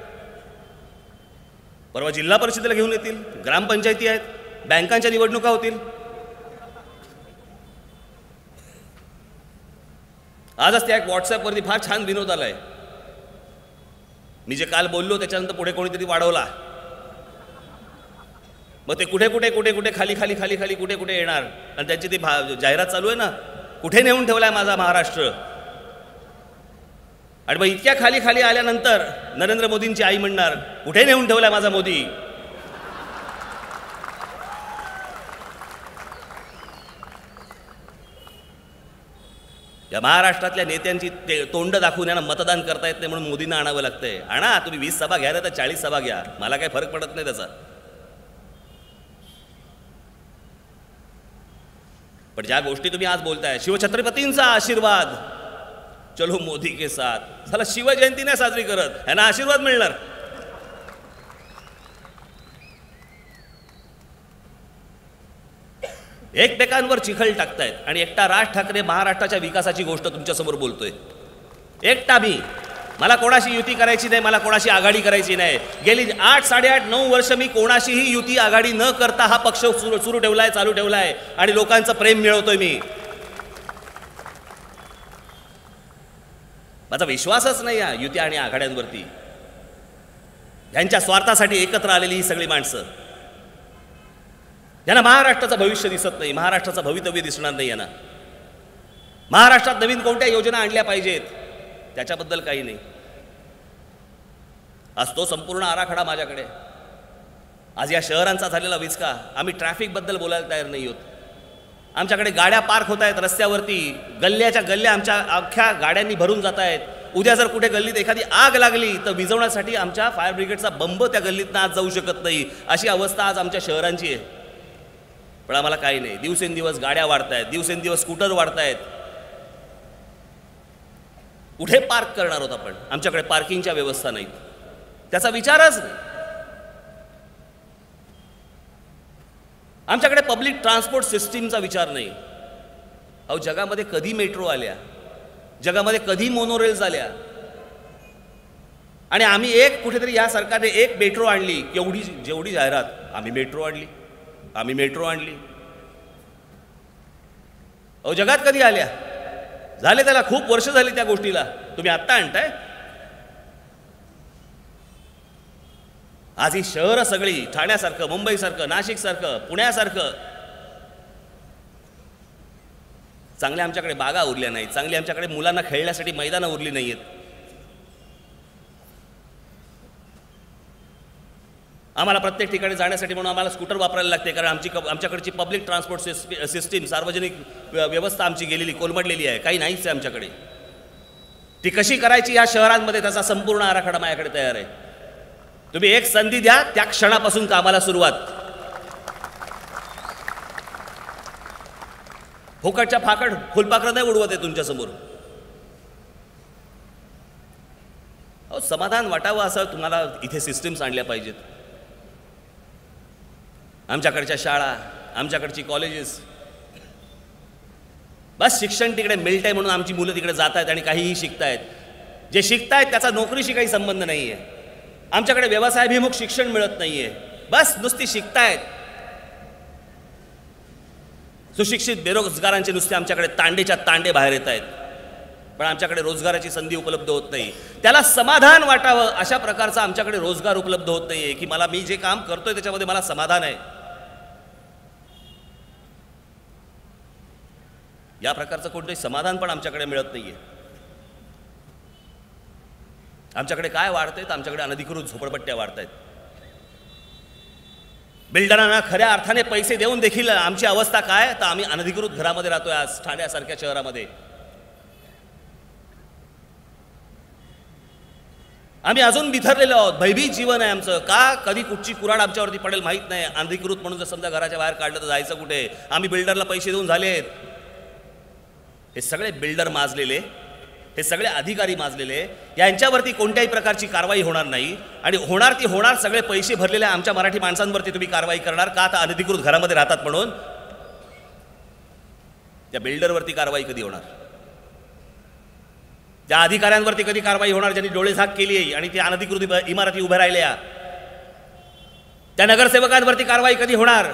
परवा जिल्हा परिषदेला घेऊन येतील, ग्रामपंचायती आहेत, बँकांच्या निवडणुका होतील. आजच त्या एक व्हॉट्सॲपवरती फार छान विनोद आलाय. मी जे काल बोललो त्याच्यानंतर पुढे कोणीतरी वाढवला. मग ते कुठे कुठे कुठे कुठे खाली खाली खाली खाली कुठे कुठे येणार, आणि त्यांची ती जाहिरात चालू आहे ना, कुठे नेऊन ठेवलाय माझा महाराष्ट्र. आणि मग इतक्या खाली खाली आल्यानंतर नरेंद्र मोदींची आई म्हणणार कुठे नेऊन ठेवलाय माझा मोदी. या महाराष्ट्रातल्या नेत्यांची तोंड दाखवून यांना मतदान करता येत नाही म्हणून मोदींना आणावं लागतंय. आणा, तुम्ही 20 सभा घ्या तर 40 सभा घ्या, मला काही फरक पडत नाही त्याचा. पण ज्या गोष्टी तुम्ही आज बोलताय, शिवछत्रपतींचा आशीर्वाद, चलो मोदी के साथ, झाला शिवजयंती नाही साजरी करत, ह्यांना आशीर्वाद मिळणार. एकमेकांवर चिखल टाकतायत आणि एकटा राज ठाकरे महाराष्ट्राच्या विकासाची गोष्ट तुमच्यासमोर बोलतोय. एकटा मी, मला कोणाशी युती करायची नाही, मला कोणाशी आघाडी करायची नाही. गेली 8, 8.5, 9 वर्ष मी कोणाशीही युती आघाडी न करता हा पक्ष सुरू ठेवलाय, चालू ठेवलाय, आणि लोकांचं प्रेम मिळवतोय मी. माझा विश्वासच नाही या युती आणि आघाड्यांवरती. यांच्या स्वार्थासाठी एकत्र आलेली ही सगळी माणसं, यांना महाराष्ट्राचं भविष्य दिसत नाही, महाराष्ट्राचं भवितव्य दिसणार नाही. यांना महाराष्ट्रात नवीन कोणत्या योजना आणल्या पाहिजेत त्याच्याबद्दल काही नाही. आज तो संपूर्ण आराखडा माझ्याकडे. आज या शहरांचा झालेला विचका, आम्ही ट्रॅफिकबद्दल बोलायला तयार नाही आहोत. आमच्याकडे गाड्या पार्क होत आहेत रस्त्यावरती, गल्ल्याच्या गल्ल्या आमच्या अख्ख्या गाड्यांनी भरून जात आहेत. उद्या जर कुठे गल्लीत एखादी आग लागली तर विझवण्यासाठी आमच्या फायर ब्रिगेडचा बंब त्या गल्लीतनं आज जाऊ शकत नाही. अशी अवस्था आज आमच्या शहरांची आहे. पण आम्हाला काही नाही. दिवसेंदिवस गाड्या वाढत आहेत, दिवसेंदिवस स्कूटर वाढत आहेत. कुठे पार्क करणार आहोत आपण? आमच्याकडे पार्किंगच्या व्यवस्था नाहीत, त्याचा विचारच नाही. आमच्याकडे पब्लिक ट्रान्सपोर्ट सिस्टीमचा विचार नाही. अहो, जगामध्ये कधी मेट्रो आल्या, जगामध्ये कधी मोनोरेल्स आल्या, आणि आम्ही एक कुठेतरी या सरकारने एक मेट्रो आणली, केवढी जेवढी जाहिरात, आम्ही मेट्रो आणली, आम्ही मेट्रो आणली. अहो, जगात कधी आल्या? झाले त्याला खूप वर्ष झाली त्या गोष्टीला, तुम्ही आत्ता आणताय. आज ही शहरं सगळी ठाण्यासारखं, मुंबईसारखं, नाशिकसारखं, पुण्यासारखं चांगल्या आमच्याकडे बागा उरल्या नाहीत, चांगली आमच्याकडे मुलांना खेळण्यासाठी मैदानं उरली नाही आहेत. आम्हाला प्रत्येक ठिकाणी जाण्यासाठी म्हणून आम्हाला स्कूटर वापरायला लागते, कारण आमच्याकडची पब्लिक ट्रान्सपोर्ट सिस्टीम, सार्वजनिक व्यवस्था आमची गेलेली, कोलमडलेली आहे. काही नाहीच आहे आमच्याकडे. ती कशी करायची या शहरांमध्ये त्याचा संपूर्ण आराखडा माझ्याकडे तयार आहे. तुम्ही एक संधी द्या, त्या क्षणापासून कामाला सुरुवात. फुकटच्या फाकड फुलपाखरं नाही उडवत आहे तुमच्यासमोर. अहो, समाधान वाटावं असं तुम्हाला इथे सिस्टीम्स आणल्या पाहिजेत. आमच्याकडच्या शाळा, आमच्याकडची कॉलेजेस, बस शिक्षण तिकडे मिळतंय म्हणून आमची मुलं तिकडे जात आहेत आणि काहीही शिकतायत. जे शिकतायत त्याचा नोकरीशी काही संबंध नाही आहे. आमच्याकडे व्यवसायाभिमुख शिक्षण मिळत नाही आहे, बस नुसती शिकतायत. सुशिक्षित बेरोजगारांचे नुसते आमच्याकडे तांडेच्या तांडे बाहेर येत आहेत, पण आमच्याकडे रोजगाराची संधी उपलब्ध होत नाही. त्याला समाधान वाटावं अशा प्रकारचा आमच्याकडे रोजगार उपलब्ध होत नाही आहे, की मी जे काम करतोय त्याच्यामध्ये मला समाधान आहे. या प्रकारचं कोणतंही समाधान पण आमच्याकडे मिळत नाही आहे. आमच्याकडे काय वाढतंय तर आमच्याकडे अनधिकृत झोपडपट्ट्या वाढत आहेत. बिल्डरांना खऱ्या अर्थाने पैसे देऊन देखील आमची अवस्था काय, तर आम्ही अनधिकृत घरामध्ये राहतोय आज ठाण्यासारख्या शहरामध्ये. आम्ही अजून बिथरलेलो आहोत. भयभीत जीवन आहे आमचं. का कधी कुठची कुऱ्हाड आमच्यावरती पडेल माहीत नाही. अनधिकृत म्हणून जर समजा घराच्या बाहेर काढलं तर जायचं कुठे? आम्ही बिल्डरला पैसे देऊन झालेत. हे सगळे बिल्डर माजलेले, हे सगळे अधिकारी माजलेले, यांच्यावरती कोणत्याही प्रकारची कारवाई होणार नाही. आणि होणार ती होणार सगळे पैसे भरलेल्या आमच्या मराठी माणसांवरती तुम्ही कारवाई करणार का? आता अनधिकृत घरामध्ये राहतात म्हणून. त्या बिल्डरवरती कारवाई कधी होणार? त्या अधिकाऱ्यांवरती कधी कारवाई होणार ज्यांनी डोळेझाक केली आणि त्या अनधिकृत इमारती उभ्या राहिल्या? त्या नगरसेवकांवरती कारवाई कधी होणार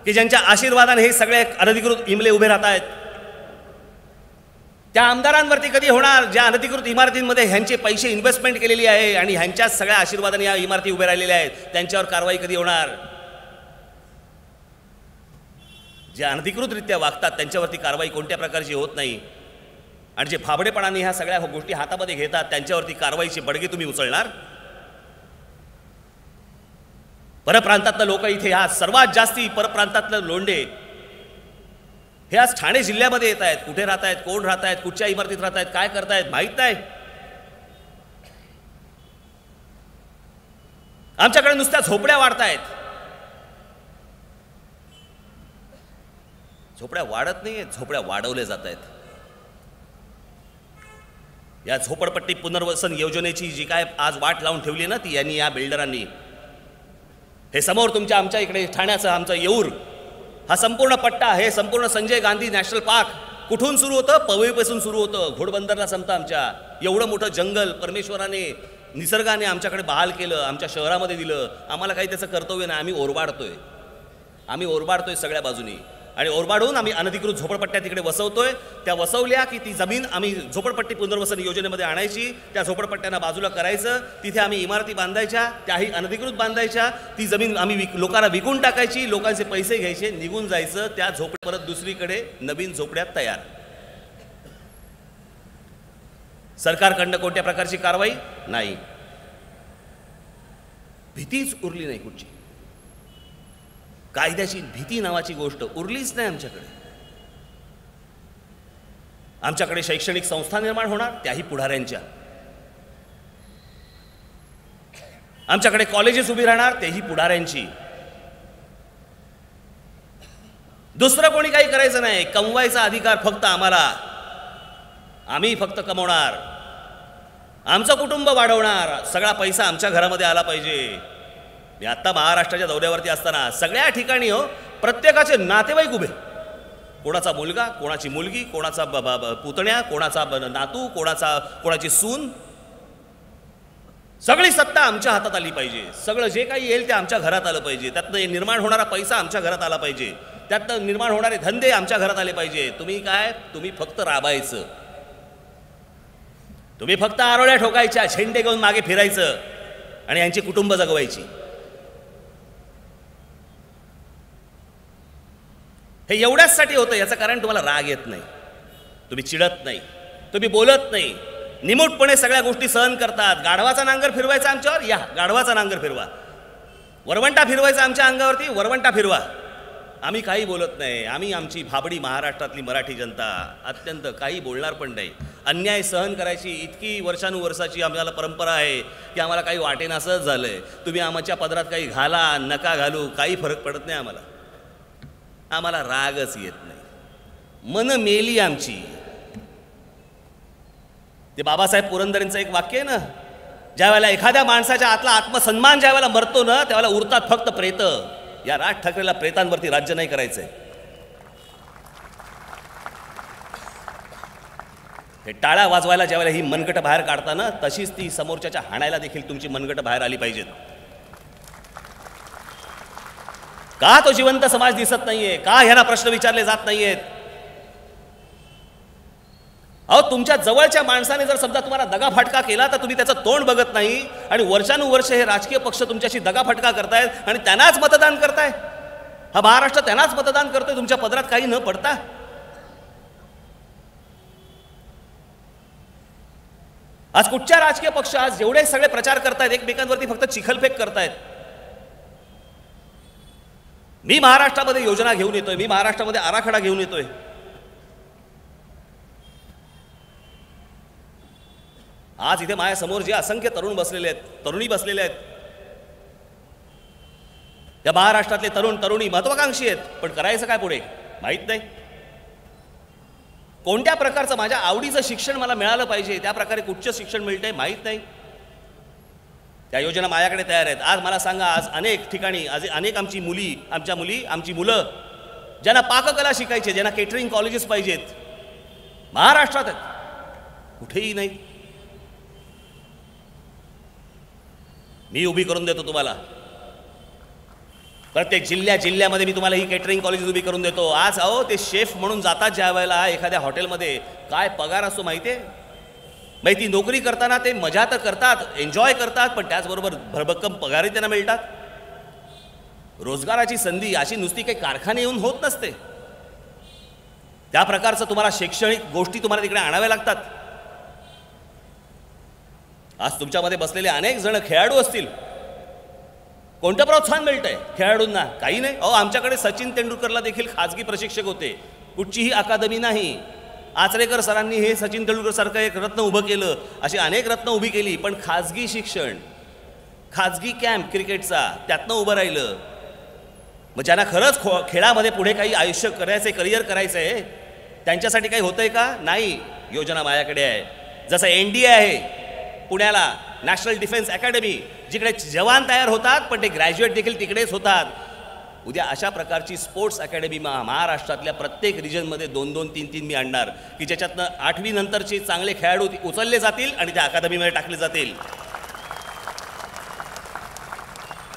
की ज्यांच्या आशीर्वादाने हे सगळे अनधिकृत इमले उभे राहत आहेत? त्या आमदारांवरती कधी होणार ज्या अनधिकृत इमारतींमध्ये ह्यांचे पैसे इन्व्हेस्टमेंट केलेली आहे आणि ह्यांच्याच सगळ्या आशीर्वादाने या इमारती उभ्या राहिलेल्या आहेत? त्यांच्यावर कारवाई कधी होणार? जे अनधिकृतरित्या वागतात त्यांच्यावरती कारवाई कोणत्या प्रकारची होत नाही, आणि जे फाबडेपणाने ह्या सगळ्या गोष्टी हातामध्ये घेतात त्यांच्यावरती कारवाईचे बडगे तुम्ही उचलणार? परप्रांतातलं लोक इथे, ह्या सर्वात जास्ती परप्रांतातलं लोंढे हे आज ठाणे जिल्ह्यामध्ये येत आहेत. कुठे राहत आहेत, कोण राहत आहेत, कुठच्या इमारतीत राहत आहेत, काय करतायत माहीत नाही. आमच्याकडे नुसत्या झोपड्या वाढत आहेत. झोपड्या वाढत नाही, झोपड्या वाढवल्या जात आहेत. या झोपडपट्टी पुनर्वसन योजनेची जी काय आज वाट लावून ठेवली ना, ती यांनी, या बिल्डरांनी. हे समोर तुमच्या आमच्या इकडे ठाण्याचं आमचं येऊर, हा संपूर्ण पट्टा, हे संपूर्ण संजय गांधी नॅशनल पार्क कुठून सुरू होतं? पवईपासून सुरू होतं, घोडबंदरला संपतं. आमच्या एवढं मोठं जंगल परमेश्वराने, निसर्गाने आमच्याकडे बहाल केलं, आमच्या शहरामध्ये दिलं. आम्हाला काही त्याचं कर्तव्य नाही. आम्ही ओरबाडतोय सगळ्या बाजूनी, आणि ओरबाडून आम्ही अनधिकृत झोपडपट्ट्या तिकडे वसवतोय. त्या वसवल्या की ती जमीन आम्ही झोपडपट्टी पुनर्वसन योजनेमध्ये आणायची, त्या झोपडपट्ट्यांना बाजूला करायचं, तिथे आम्ही इमारती बांधायच्या, त्याही अनधिकृत बांधायच्या. ती जमीन आम्ही लोकांना विकून टाकायची, लोकांचे पैसे घ्यायचे, निघून जायचं. त्या झोपड्या परत दुसरीकडे नवीन झोपड्या तयार. सरकारकडनं कोणत्या प्रकारची कारवाई नाही. भीतीच उरली नाही कुठची. कायद्याची भीती नावाची गोष्ट उरलीच नाही आमच्याकडे. आमच्याकडे शैक्षणिक संस्था निर्माण होणार, त्याही पुढाऱ्यांच्या. आमच्याकडे कॉलेजेस उभी राहणार, तेही पुढाऱ्यांची. दुसरं कोणी काही करायचं नाही. कमवायचा अधिकार फक्त आम्हाला. आम्ही फक्त कमवणार, आमचं कुटुंब वाढवणार, सगळा पैसा आमच्या घरामध्ये आला पाहिजे. मी आत्ता महाराष्ट्राच्या दौऱ्यावरती असताना सगळ्या ठिकाणी प्रत्येकाचे नातेवाईक उभे. कोणाचा मुलगा, कोणाची मुलगी, कोणाचा पुतण्या, कोणाचा नातू, कोणाची सून. सगळी सत्ता आमच्या हातात आली पाहिजे. सगळं जे काही येईल ते आमच्या घरात आलं पाहिजे. त्यातनं निर्माण होणारा पैसा आमच्या घरात आला पाहिजे. त्यातनं निर्माण होणारे धंदे आमच्या घरात आले पाहिजे. तुम्ही फक्त राबायचं. तुम्ही फक्त आरोळ्या ठोकायच्या, झेंडे घेऊन मागे फिरायचं आणि यांची कुटुंब जगवायची. हे एवढ्याचसाठी होतं. याचं कारण तुम्हाला राग येत नाही, तुम्ही चिडत नाही, तुम्ही बोलत नाही, निमूटपणे सगळ्या गोष्टी सहन करतात. गाढवाचा नांगर फिरवायचा आमच्यावर, या गाढवाचा नांगर फिरवा. वरवंटा फिरवायचा आमच्या अंगावरती, वरवंटा फिरवा. आम्ही काही बोलत नाही. आम्ही आमची भाबडी महाराष्ट्रातली मराठी जनता अत्यंत काही बोलणार पण नाही. अन्याय सहन करायची इतकी वर्षानुवर्षाची आम्हाला परंपरा आहे की आम्हाला काही वाटेनासंच झालंय. तुम्ही आमच्या पदरात काही घाला नका घालू, काही फरक पडत नाही आम्हाला. आम्हाला रागच येत नाही. मन मेली आमची. ते बाबासाहेब पुरंदरेंचं एक वाक्य आहे ना, ज्या वेळेला एखाद्या माणसाच्या आतला आत्मसन्मान ज्या वेळेला मरतो ना, त्यावेळेला उरतात फक्त प्रेत. या राज ठाकरेला प्रेतांवरती राज्य नाही करायचंय. हे टाळ्या वाजवायला ज्यावेळेला ही मनगटं बाहेर काढताना, तशीच ती समोरच्याच्या हाणायला देखील तुमची मनगटं बाहेर आली पाहिजेत. का तो जिवंत समाज दिसत नाहीये? का ह्यांना प्रश्न विचारले जात नाहीयेत? अहो, तुमच्या जवळच्या माणसाने जर समजा तुम्हाला दगाफटका केला तर तुम्ही त्याचं तोंड बघत नाही आणि वर्षानुवर्ष हे राजकीय पक्ष तुमच्याशी दगाफटका करतायत आणि त्यांनाच मतदान करताय. हा महाराष्ट्र त्यांनाच मतदान करतोय तुमच्या पदरात काही न पडता. आज कुठच्या राजकीय पक्ष आज जेवढे सगळे प्रचार करतायत एकमेकांवरती फक्त चिखलफेक करतायत. मी महाराष्ट्रामध्ये योजना घेऊन येतोय, मी महाराष्ट्रामध्ये आराखडा घेऊन येतोय. आज इथे माझ्यासमोर जे असंख्य तरुण बसलेले आहेत, तरुणी बसलेले आहेत, त्या महाराष्ट्रातले तरुण तरुणी महत्वाकांक्षी आहेत. पण करायचं काय पुढे माहीत नाही. कोणत्या प्रकारचं माझ्या आवडीचं शिक्षण मला मिळालं पाहिजे, त्या प्रकारे कुठचं शिक्षण मिळतंय माहीत नाही. त्या योजना माझ्याकडे तयार आहेत. आज मला सांगा, आज अनेक ठिकाणी आज अनेक आमची मुलं ज्यांना पाककला शिकायचे, ज्यांना केटरिंग कॉलेजेस पाहिजेत, महाराष्ट्रात आहेत, कुठेही नाही. मी उभी करून देतो तुम्हाला. प्रत्येक जिल्ह्यामध्ये मी तुम्हाला ही केटरिंग कॉलेजेस उभी करून देतो. आज अहो, ते शेफ म्हणून जातात ज्या वेळेला एखाद्या हॉटेलमध्ये, काय पगार असतो माहिती आहे? ती नोकरी करताना ते मजा तर करतात, एन्जॉय करतात, पण त्याचबरोबर भरभक्कम पगारही त्यांना मिळतात. रोजगाराची संधी अशी नुसती काही कारखाने येऊन होत नसते. त्या प्रकारचं तुम्हाला शैक्षणिक गोष्टी तुम्हाला तिकडे आणाव्या लागतात. आज तुमच्यामध्ये बसलेले अनेक जण खेळाडू असतील. कोणतं प्रोत्साहन मिळतंय खेळाडूंना? काही नाही. अहो, आमच्याकडे सचिन तेंडुलकरला देखील खाजगी प्रशिक्षक होते, कुठचीही अकादमी नाही. आचरेकर सरांनी हे सचिन तेंडुलकर सारखं एक रत्न उभं केलं, अशी अनेक रत्न उभी केली, पण खाजगी शिक्षण, खाजगी कॅम्प क्रिकेटचा, त्यातनं उभं राहिलं. मग ज्यांना खरंच खेळामध्ये पुढे काही आयुष्य करायचंय, करिअर करायचंय, त्यांच्यासाठी काही होतंय का? नाही. योजना माझ्याकडे आहे. जसं NDA आहे पुण्याला, नॅशनल डिफेन्स अकॅडमी, जिकडे जवान तयार होतात पण ते ग्रॅज्युएट देखील तिकडेच होतात. उद्या अशा प्रकारची स्पोर्ट्स अकॅडमी महाराष्ट्रातल्या प्रत्येक रिजनमध्ये 2-2, 3-3 मी आणणार, की ज्याच्यातनं 8वी नंतरचे चांगले खेळाडू उचलले जातील आणि त्या अकादमीमध्ये टाकले जातील.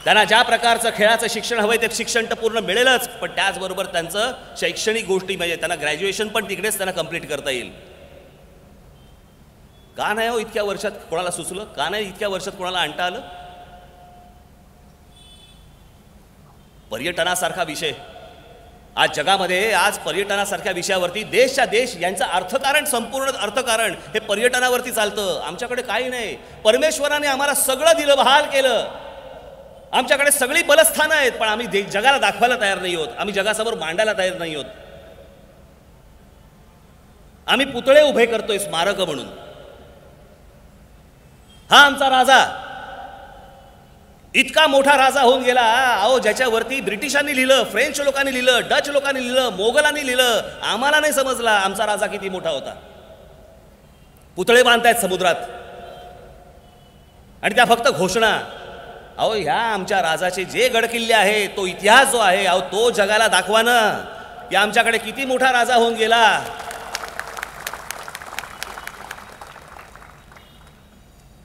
त्यांना ज्या प्रकारचं खेळाचं शिक्षण हवंय ते शिक्षण तर पूर्ण मिळेलच, पण त्याचबरोबर त्यांचं शैक्षणिक गोष्टी म्हणजे त्यांना ग्रॅज्युएशन पण तिकडेच त्यांना कंप्लीट करता येईल. का नाही हो इतक्या वर्षात कोणाला सुचलं? का नाही इतक्या वर्षात कोणाला आणता आलं? पर्यटनासारखा विषय आज जगामध्ये, आज पर्यटनासारख्या विषयावरती देशच्या देश यांचं अर्थकारण, संपूर्ण अर्थकारण हे पर्यटनावरती चालतं. आमच्याकडे काही नाही. परमेश्वराने आम्हाला सगळं दिलं, बहाल केलं. आमच्याकडे सगळी बलस्थानं आहेत, पण आम्ही जगाला दाखवायला तयार नाही आहोत, आम्ही जगासमोर मांडायला तयार नाही आहोत. आम्ही पुतळे उभे करतोय स्मारक म्हणून. हा आमचा राजा इतका मोठा राजा होऊन गेला, अहो ज्याच्यावरती ब्रिटिशांनी लिहिलं, फ्रेंच लोकांनी लिहिलं, डच लोकांनी लिहिलं, मोगलांनी लिहिलं, आम्हाला नाही समजला आमचा राजा किती मोठा होता. पुतळे बांधतायत समुद्रात आणि त्या फक्त घोषणा. अहो ह्या आमच्या राजाचे जे गडकिल्ले आहे, तो इतिहास जो आहे, अहो तो जगाला दाखवा ना की आमच्याकडे किती मोठा राजा होऊन गेला.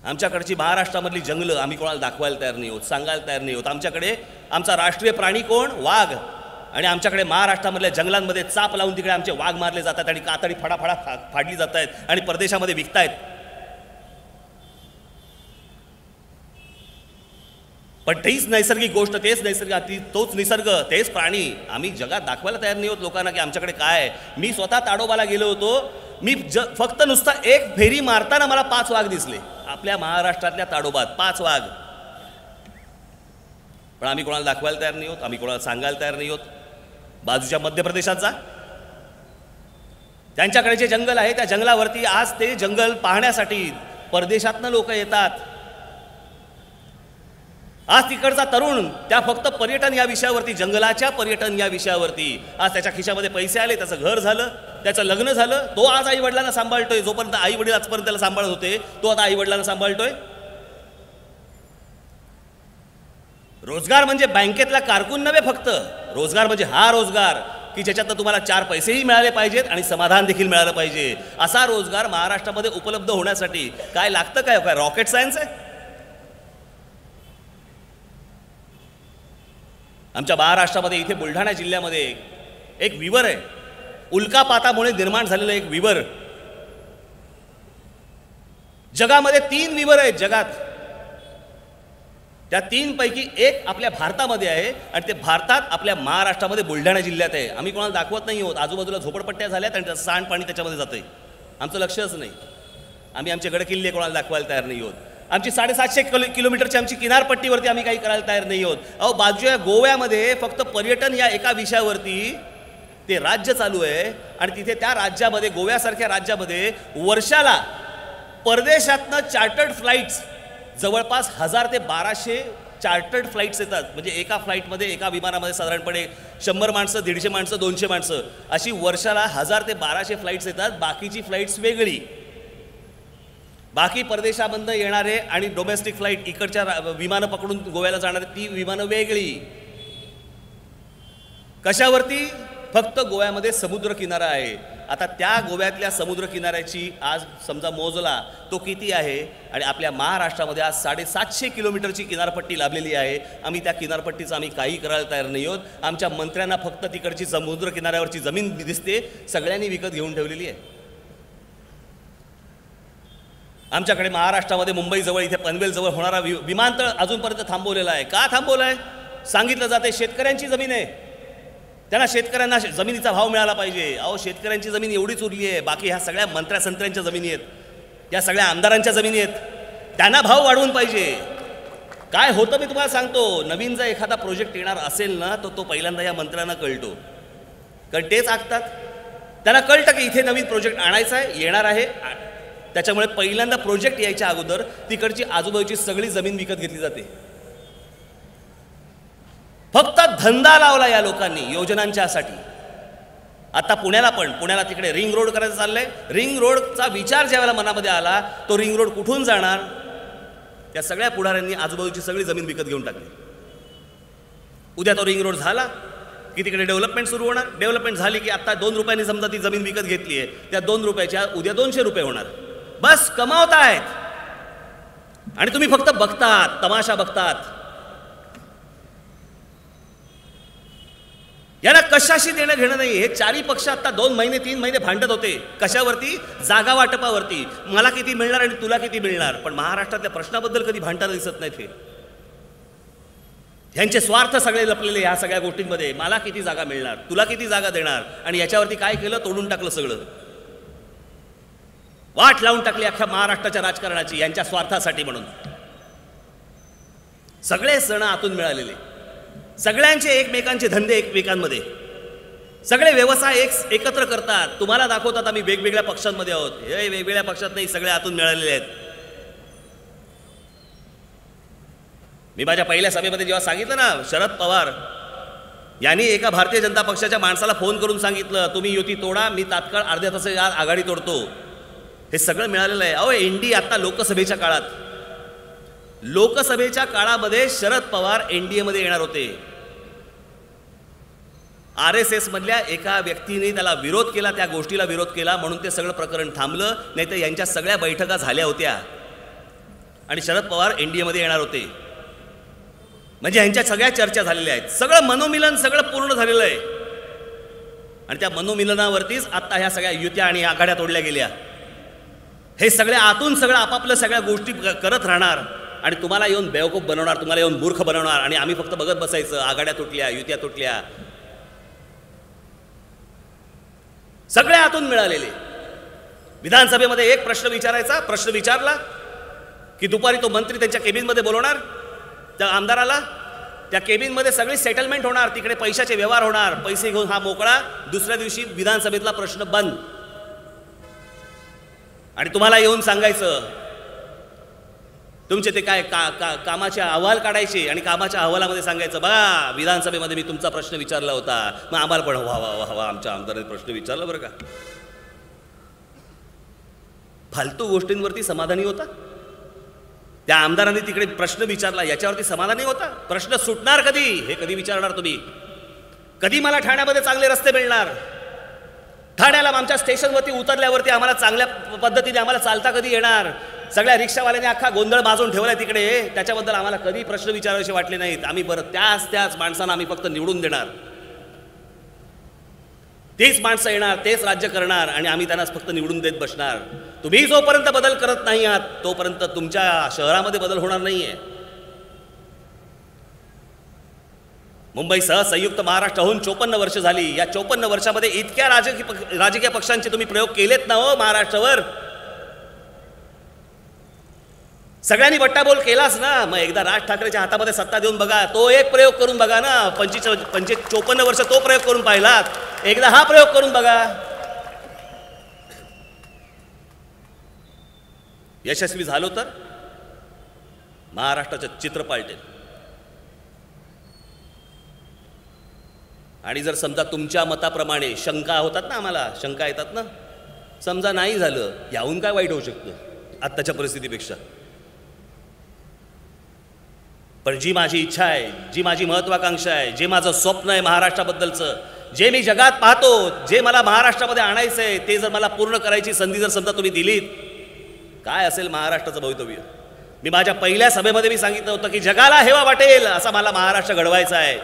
आमच्याकडची महाराष्ट्रामधली जंगलं आम्ही कोणाला दाखवायला तयार नाही आहोत, सांगायला तयार नाही आहोत. आमच्याकडे आमचा राष्ट्रीय प्राणी कोण? वाघ. आणि आमच्याकडे महाराष्ट्रामधल्या जंगलांमध्ये चाप लावून तिकडे आमचे वाघ मारले जातात आणि कातडी फडाफडा फाडली जात आहेत आणि परदेशामध्ये विकतायत. पण तीच नैसर्गिक गोष्ट, तेच नैसर्गिक, तोच निसर्ग, तेच प्राणी आम्ही जगात दाखवायला तयार नाही होत लोकांना की आमच्याकडे काय आहे. मी स्वतः ताडोबाला गेलो होतो, मी फक्त नुसता एक फेरी मारताना मला 5 वाघ दिसले आपल्या महाराष्ट्रातल्या ताडोबात, 5 वाघ. पण आम्ही कोणाला दाखवायला तयार नाही होत, आम्ही कोणाला सांगायला तयार नाही होत. बाजूच्या मध्य प्रदेशात जा, त्यांच्याकडे जे जंगल आहे त्या जंगलावरती आज ते जंगल पाहण्यासाठी परदेशातनं लोक येतात. आज तिकडचा तरुण त्या फक्त पर्यटन या विषयावरती, जंगलाच्या पर्यटन या विषयावरती, आज त्याच्या खिशामध्ये पैसे आले, त्याचं घर झालं, त्याचं लग्न झालं, तो आज आई वडिलांना सांभाळतोय. जोपर्यंत आई वडील आजपर्यंत त्याला सांभाळत होते, तो आता आई वडिलांना सांभाळतोय. रोजगार म्हणजे बँकेतला कारकून नव्हे, फक्त रोजगार म्हणजे हा रोजगार की ज्याच्यातनं तुम्हाला 4 पैसेही मिळाले पाहिजेत आणि समाधान देखील मिळालं पाहिजे. असा रोजगार महाराष्ट्रामध्ये उपलब्ध होण्यासाठी काय लागतं? काय रॉकेट सायन्स आहे? आमच्या महाराष्ट्रामध्ये इथे बुलढाणा जिल्ह्यामध्ये एक विवर आहे, उल्कापातामुळे निर्माण झालेलं एक विवर. जगामध्ये 3 विवर आहेत जगात, त्या 3 पैकी एक आपल्या भारतामध्ये आहे आणि ते भारतात आपल्या महाराष्ट्रामध्ये बुलढाणा जिल्ह्यात आहे. आम्ही कोणाला दाखवत नाही आहोत. आजूबाजूला झोपडपट्ट्या झाल्यात आणि त्याचं सांडपाणी त्याच्यामध्ये जातंय, आमचं लक्षच नाही. आम्ही आमचे गडकिल्ले कोणाला दाखवायला तयार नाही आहोत. आमची 750 किलोमीटरची आमची किनारपट्टीवरती आम्ही काही करायला तयार नाही आहोत. अहो बाजूच्या गोव्यामध्ये फक्त पर्यटन या एका विषयावरती ते राज्य चालू आहे आणि तिथे त्या राज्यामध्ये, गोव्यासारख्या राज्यामध्ये वर्षाला परदेशातनं चार्टर्ड फ्लाईट्स जवळपास 1000 ते 1200 चार्टर्ड फ्लाईट्स येतात. म्हणजे एका फ्लाईटमध्ये, एका विमानामध्ये साधारणपणे 100 माणसं, 150 माणसं, 200 माणसं अशी वर्षाला 1000 ते 1200 फ्लाईट्स येतात. बाकीची फ्लाईट्स वेगळी, बाकी परदेशामधनं येणारे आणि डोमेस्टिक फ्लाईट इकडच्या विमानं पकडून गोव्याला जाणारे ती विमानं वेगळी. कशावरती? फक्त गोव्यामध्ये समुद्र किनारा आहे. आता त्या गोव्यातल्या समुद्र किनाऱ्याची आज समजा मोजला तो किती आहे आणि आपल्या महाराष्ट्रामध्ये आज 750 किलोमीटरची किनारपट्टी लाभलेली आहे. आम्ही त्या किनारपट्टीचं आम्ही काही करायला तयार नाही आहोत. आमच्या मंत्र्यांना फक्त तिकडची समुद्र किनाऱ्यावरची जमीन दिसते, सगळ्यांनी विकत घेऊन ठेवलेली आहे. आमच्याकडे महाराष्ट्रामध्ये मुंबईजवळ इथे पनवेलजवळ होणारा विमानतळ अजूनपर्यंत थांबवलेला आहे. का थांबवला आहे? सांगितलं जाते शेतकऱ्यांची जमीन आहे, त्यांना शेतकऱ्यांना जमिनीचा भाव मिळाला पाहिजे. अहो शेतकऱ्यांची जमीन एवढीच उरली आहे, बाकी ह्या सगळ्या मंत्र्या-संत्र्यांच्या जमिनी आहेत, या सगळ्या आमदारांच्या जमिनी आहेत, त्यांना भाव वाढवून पाहिजे. काय होतं मी तुम्हाला सांगतो, नवीन जर एखादा प्रोजेक्ट येणार असेल ना तो पहिल्यांदा या मंत्र्यांना कळतो, कारण तेच आखतात. त्यांना कळतं की इथे नवीन प्रोजेक्ट आणायचा आहे, येणार आहे, त्याच्यामुळे पहिल्यांदा प्रोजेक्ट यायच्या अगोदर तिकडची आजूबाजूची सगळी जमीन विकत घेतली जाते. फक्त धंदा लावला या लोकांनी योजनांच्यासाठी. आता पुण्याला तिकडे रिंग रोड करायचं चाललंय. रिंग रोडचा विचार ज्यावेळेला मनामध्ये आला, तो रिंग रोड कुठून जाणार? त्या सगळ्या पुढाऱ्यांनी आजूबाजूची सगळी जमीन विकत घेऊन टाकली. उद्या तो रिंग रोड झाला की तिकडे डेव्हलपमेंट सुरू होणार. डेव्हलपमेंट झाली की आता 2 रुपयांनी समजा ती जमीन विकत घेतली आहे, त्या 2 रुपयाच्या उद्या 200 रुपये होणार. बस कमावतायत आणि तुम्ही फक्त बघतात, तमाशा बघतात. यांना कशाशी देणं घेणं नाही. हे 4ही पक्ष आता 2 महिने 3 महिने भांडत होते. कशावरती? जागा वाटपावरती. मला किती मिळणार आणि तुला किती मिळणार. पण महाराष्ट्रातल्या प्रश्नाबद्दल कधी भांडताना दिसत नाहीत. हे ह्यांचे स्वार्थ सगळे लपलेले ह्या सगळ्या गोष्टींमध्ये. मला किती जागा मिळणार, तुला किती जागा देणार, आणि याच्यावरती काय केलं? तोडून टाकलं सगळं. वाट लावून टाकली अख्ख्या महाराष्ट्राच्या राजकारणाची यांच्या स्वार्थासाठी म्हणून. सगळे सण आतून मिळालेले, सगळ्यांचे एकमेकांचे धंदे एकमेकांमध्ये, सगळे व्यवसाय एकत्र करतात, तुम्हाला दाखवतात आम्ही वेगवेगळ्या पक्षांमध्ये आहोत. हे वेगवेगळ्या पक्षात नाही, सगळे आतून मिळालेले आहेत. मी माझ्या पहिल्या सभेमध्ये जेव्हा सांगितलं ना, शरद पवार यांनी एका भारतीय जनता पक्षाच्या माणसाला फोन करून सांगितलं तुम्ही युती तोडा, मी तात्काळ अर्ध्या तासाच्या आघाडी तोडतो. हे सगळं मिळालेलं आहे. अहो एनडी आता लोकसभेच्या काळामध्ये शरद पवार एनडीएमध्ये येणार होते. RSS मधल्या एका व्यक्तीने त्याला विरोध केला, त्या गोष्टीला विरोध केला, म्हणून ते सगळं प्रकरण थांबलं. नाही तर यांच्या सगळ्या बैठका झाल्या होत्या आणि शरद पवार एनडीएमध्ये येणार होते. म्हणजे यांच्या सगळ्या चर्चा झालेल्या आहेत, सगळं मनोमिलन सगळं पूर्ण झालेलं आहे. आणि त्या मनोमिलनावरतीच आता ह्या सगळ्या युत्या आणि आघाड्या तोडल्या गेल्या. हे सगळे आतून सगळं आपापलं सगळ्या गोष्टी करत राहणार आणि तुम्हाला येऊन बेवकूफ बनवणार, तुम्हाला येऊन मूर्ख बनवणार आणि आम्ही फक्त बघत बसायचं. आघाड्या तुटल्या, युत्या तुटल्या, सगळे आतून मिळालेले. विधानसभेमध्ये एक प्रश्न विचारायचा, प्रश्न विचारला की दुपारी तो मंत्री त्यांच्या केबिनमध्ये बोलवणार त्या आमदाराला, त्या केबिनमध्ये सगळी सेटलमेंट होणार, तिकडे पैशाचे व्यवहार होणार, पैसे घेऊन हा मोकळा. दुसऱ्या दिवशी विधानसभेतला प्रश्न बंद. आणि तुम्हाला येऊन सांगायचं तुमचे ते काय कामाचे अहवाल काढायचे आणि कामाच्या अहवालामध्ये सांगायचं बघा विधानसभेमध्ये मी तुमचा प्रश्न विचारला होता. मग आम्हाला पण वा वा वा वा आमच्या आमदाराने प्रश्न विचारला बरं का. फालतू गोष्टींवरती समाधानी होता. त्या आमदारांनी तिकडे प्रश्न विचारला याच्यावरती समाधानी होता. प्रश्न सुटणार कधी हे कधी विचारणार तुम्ही? कधी मला ठाण्यामध्ये चांगले रस्ते मिळणार? ठाण्याला आमच्या स्टेशनवरती उतरल्यावरती आम्हाला चांगल्या पद्धतीने आम्हाला चालता कधी येणार? सगळ्या रिक्षावाल्यांनी अख्खा गोंधळ माजून ठेवलाय तिकडे, त्याच्याबद्दल आम्हाला कधी प्रश्न विचारायचे वाटले नाहीत. आम्ही बरं त्याच माणसांना आम्ही फक्त निवडून देणार, तेच माणसं येणार, तेच राज्य करणार आणि आम्ही त्यांनाच फक्त निवडून देत बसणार. तुम्ही जोपर्यंत बदल करत नाही आहात तोपर्यंत तुमच्या शहरामध्ये बदल होणार नाहीये. मुंबईसह संयुक्त महाराष्ट्र होऊन 54 वर्ष झाली. या 54 वर्षामध्ये इतक्या राजकीय पक्षांचे तुम्ही प्रयोग केलेत ना हो महाराष्ट्रावर. सगळ्यांनी बट्टाबोल केलाच ना. मग एकदा राज ठाकरेच्या हातामध्ये सत्ता देऊन बघा, तो एक प्रयोग करून बघा ना. 54 वर्ष तो प्रयोग करून पाहिलात, एकदा हा प्रयोग करून बघा. यशस्वी झालो तर महाराष्ट्राचं चित्र पालटेल. आणि जर समजा तुमच्या मताप्रमाणे शंका होतात ना, आम्हाला शंका येतात ना, समजा नाही झालं, याहून काय वाईट होऊ शकतं आत्ताच्या परिस्थितीपेक्षा? पण जी माझी इच्छा आहे, जी माझी महत्वाकांक्षा आहे, जे माझं स्वप्न आहे महाराष्ट्राबद्दलचं, जे मी जगात पाहतो, जे मला महाराष्ट्रामध्ये आणायचं आहे, ते जर मला पूर्ण करायची संधी जर समजा तुम्ही दिलीत, काय असेल महाराष्ट्राचं भवितव्य? मी माझ्या पहिल्या सभेमध्ये मी सांगितलं होतं की जगाला हेवा वाटेल असा मला महाराष्ट्र घडवायचा आहे.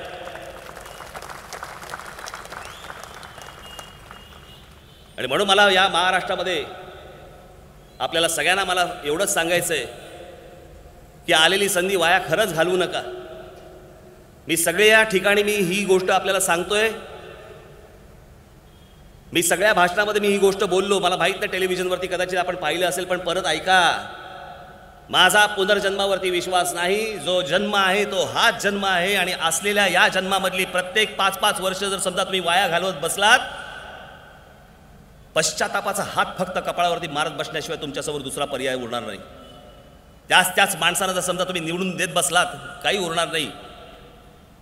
आणि म्हणून मला या महाराष्ट्रामध्ये आपल्याला सगळ्यांना मला एवढंच सांगायचं आहे की आलेली संधी वाया खरंच घालवू नका. मी सगळ्या ठिकाणी मी ही गोष्ट आपल्याला सांगतोय. मी सगळ्या भाषणामध्ये मी ही गोष्ट बोललो. मला माहीत नाही टेलिव्हिजनवरती कदाचित आपण पाहिलं असेल, पण परत ऐका. माझा पुनर्जन्मावरती विश्वास नाही. जो जन्म आहे तो हाच जन्म आहे आणि असलेल्या या जन्मामधली प्रत्येक 5-5 वर्ष जर समजा तुम्ही वाया घालवत बसलात, पश्चातापाचा हात फक्त कपाळावरती मारत बसण्याशिवाय तुमच्यासमोर दुसरा पर्याय उरणार नाही. त्याच माणसांना जर समजा तुम्ही निवडून देत बसलात, काही उरणार नाही,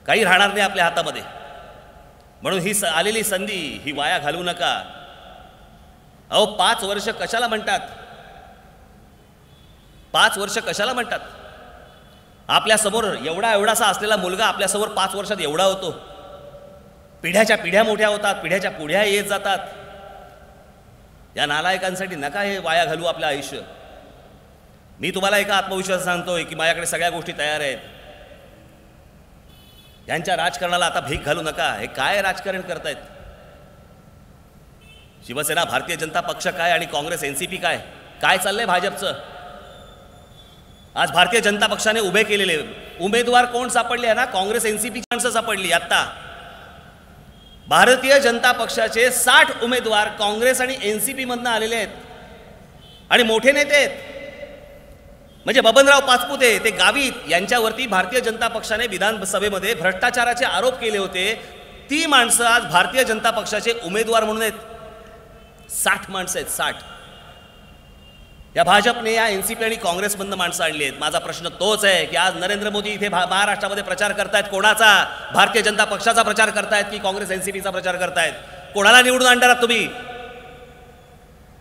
काही राहणार नाही आपल्या हातामध्ये. म्हणून ही आलेली संधी ही वाया घालवू नका. अहो 5 वर्ष कशाला म्हणतात? 5 वर्ष कशाला म्हणतात? आपल्यासमोर एवढासा असलेला मुलगा आपल्यासमोर 5 वर्षात एवढा होतो. पिढ्याच्या पिढ्या मोठ्या होतात, पिढ्याच्या पुढ्या येत जातात. या नालायकांसाठी नका हे वाया घालू आपलं आयुष्य. मी तुम्हाला एका आत्मविश्वास सांगतोय की माझ्याकडे सगळ्या गोष्टी तयार आहेत. यांच्या राजकारणाला आता भीक घालू नका. हे काय राजकारण करतायत? शिवसेना, भारतीय जनता पक्ष काय आणि काँग्रेस NCP काय चाललंय भाजपचं? आज भारतीय जनता पक्षाने उभे केलेले उमेदवार कोण सापडले आहे ना? काँग्रेस NCP माणसं सापडली. आता भारतीय जनता पक्षाचे 60 उमेदवार काँग्रेस आणि NCP मधनं आलेले आहेत आणि मोठे नेते आहेत. म्हणजे बबनराव पाचपुते ते गावित यांच्यावरती भारतीय जनता पक्षाने विधानसभेमध्ये भ्रष्टाचाराचे आरोप केले होते. ती माणसं आज भारतीय जनता पक्षाचे उमेदवार म्हणून आहेत. 60 माणसं आहेत, 60. या भाजपने या एनसीपी आणि काँग्रेसमधनं माणसं आणली आहेत. माझा प्रश्न तोच आहे की आज नरेंद्र मोदी इथे महाराष्ट्रामध्ये प्रचार करतायत कोणाचा? भारतीय जनता पक्षाचा प्रचार करतायत की काँग्रेस एनसीपीचा प्रचार करतायत? कोणाला निवडून आणणार तुम्ही?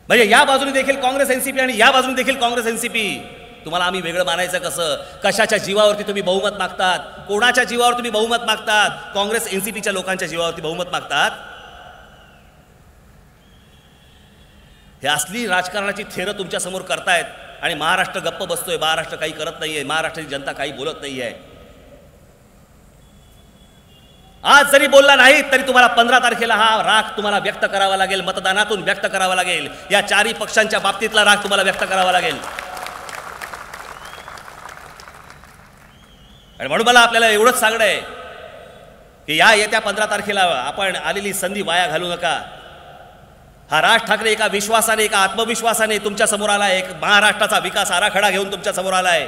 म्हणजे या बाजूने देखील काँग्रेस एनसीपी आणि या बाजूने देखील काँग्रेस एनसीपी. तुम्हाला आम्ही वेगळं मानायचं कसं? कशाच्या जीवावरती तुम्ही बहुमत मागतात? कोणाच्या जीवावर तुम्ही बहुमत मागतात? काँग्रेस एनसीपीच्या लोकांच्या जीवावरती बहुमत मागतात. हे असली राजकारणाची थेरं तुमच्या समोर करतायत आणि महाराष्ट्र गप्प बसतोय. महाराष्ट्र काही करत नाहीये, महाराष्ट्राची जनता काही बोलत नाहीये. आज जरी बोलला नाही तरी तुम्हाला 15 तारखेला हा राग तुम्हाला व्यक्त करावा लागेल, मतदानातून व्यक्त करावा लागेल. या चारही पक्षांच्या बाबतीतला राग तुम्हाला व्यक्त करावा लागेल. आणि म्हणून मला आपल्याला एवढंच सांगणं आहे की या येत्या 15 तारखेला आपण आलेली संधी वाया घालू नका. हा राज ठाकरे एका विश्वासाने, एका आत्मविश्वासाने तुमच्या समोर आलाय. एक महाराष्ट्राचा विकास आराखडा घेऊन तुमच्या समोर आलाय.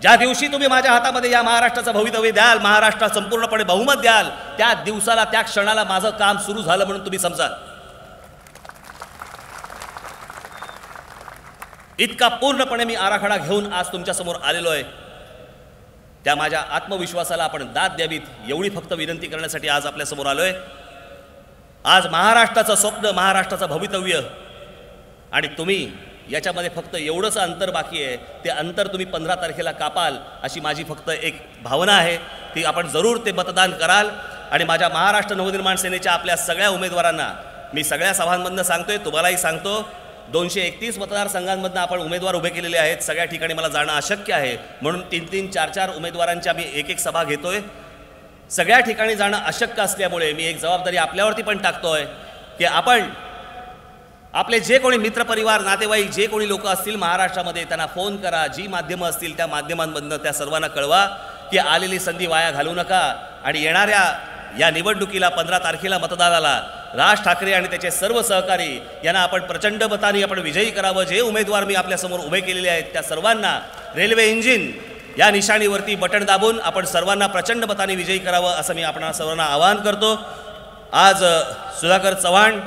ज्या दिवशी तुम्ही माझ्या हातामध्ये या महाराष्ट्राचं भवितव्य द्याल, महाराष्ट्रात संपूर्णपणे बहुमत द्याल, त्या दिवसाला, त्या क्षणाला माझं काम सुरू झालं म्हणून तुम्ही समजा. इतका पूर्णपणे मी आराखडा घेऊन आज तुमच्या समोर आलेलो आहे. त्या माझ्या आत्मविश्वासाला आपण दाद द्यावीत एवढी फक्त विनंती करण्यासाठी आज आपल्या समोर आलोय. आज महाराष्ट्राचं स्वप्न, महाराष्ट्राचं भवितव्य आणि तुम्ही याच्यामध्ये फक्त एवढंच अंतर बाकी आहे. ते अंतर तुम्ही 15 तारखेला कापाल अशी माझी फक्त एक भावना आहे. ती आपण जरूर ते मतदान कराल. आणि माझ्या महाराष्ट्र नवनिर्माण सेनेच्या आपल्या सगळ्या उमेदवारांना मी सगळ्या सभांमधनं सांगतोय, तुम्हालाही सांगतो, 231 मतदारसंघांमधनं आपण उमेदवार उभे केलेले आहेत. सगळ्या ठिकाणी मला जाणं अशक्य आहे म्हणून 3-3, 4-4 उमेदवारांच्या मी एक सभा घेतोय. सगळ्या ठिकाणी जाणं अशक्य असल्यामुळे मी एक जबाबदारी आपल्यावरती पण टाकतोय की आपण आपले जे कोणी मित्रपरिवार, नातेवाईक, जे कोणी लोक असतील महाराष्ट्रामध्ये त्यांना फोन करा. जी माध्यमं असतील त्या माध्यमांमधनं त्या सर्वांना कळवा की आलेली संधी वाया घालू नका. आणि येणाऱ्या या निवडणुकीला 15 तारखेला मतदानाला राज ठाकरे आणि त्याचे सर्व सहकारी यांना आपण प्रचंड मताने आपण विजयी करावं. जे उमेदवार मी आपल्यासमोर उभे केलेले आहेत त्या सर्वांना रेल्वे इंजिन या निशाणीवरती बटन दाबून आपण सर्वांना प्रचंड मताने विजयी करावं असं मी आपणा सर्वांना आवाहन करतो. आज सुधाकर चव्हाण,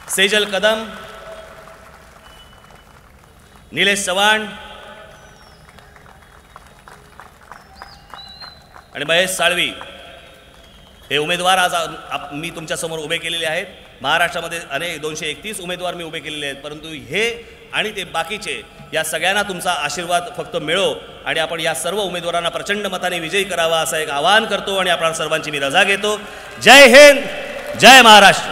सेजल कदम, निलेश चव्हाण आणि महेश साळवी हे उमेदवार आज मी तुमच्यासमोर उभे केलेले आहेत. महाराष्ट्रामध्ये अनेक 231 उमेदवार मी उभे केलेले आहेत. परंतु हे आणि ते बाकीचे या सगळ्यांना तुमचा आशीर्वाद फक्त मिळो आणि आपण या सर्व उमेदवारांना प्रचंड मताने विजयी करावा असं एक आवाहन करतो आणि आपण सर्वांची मी रजा घेतो. जय हिंद, जय महाराष्ट्र.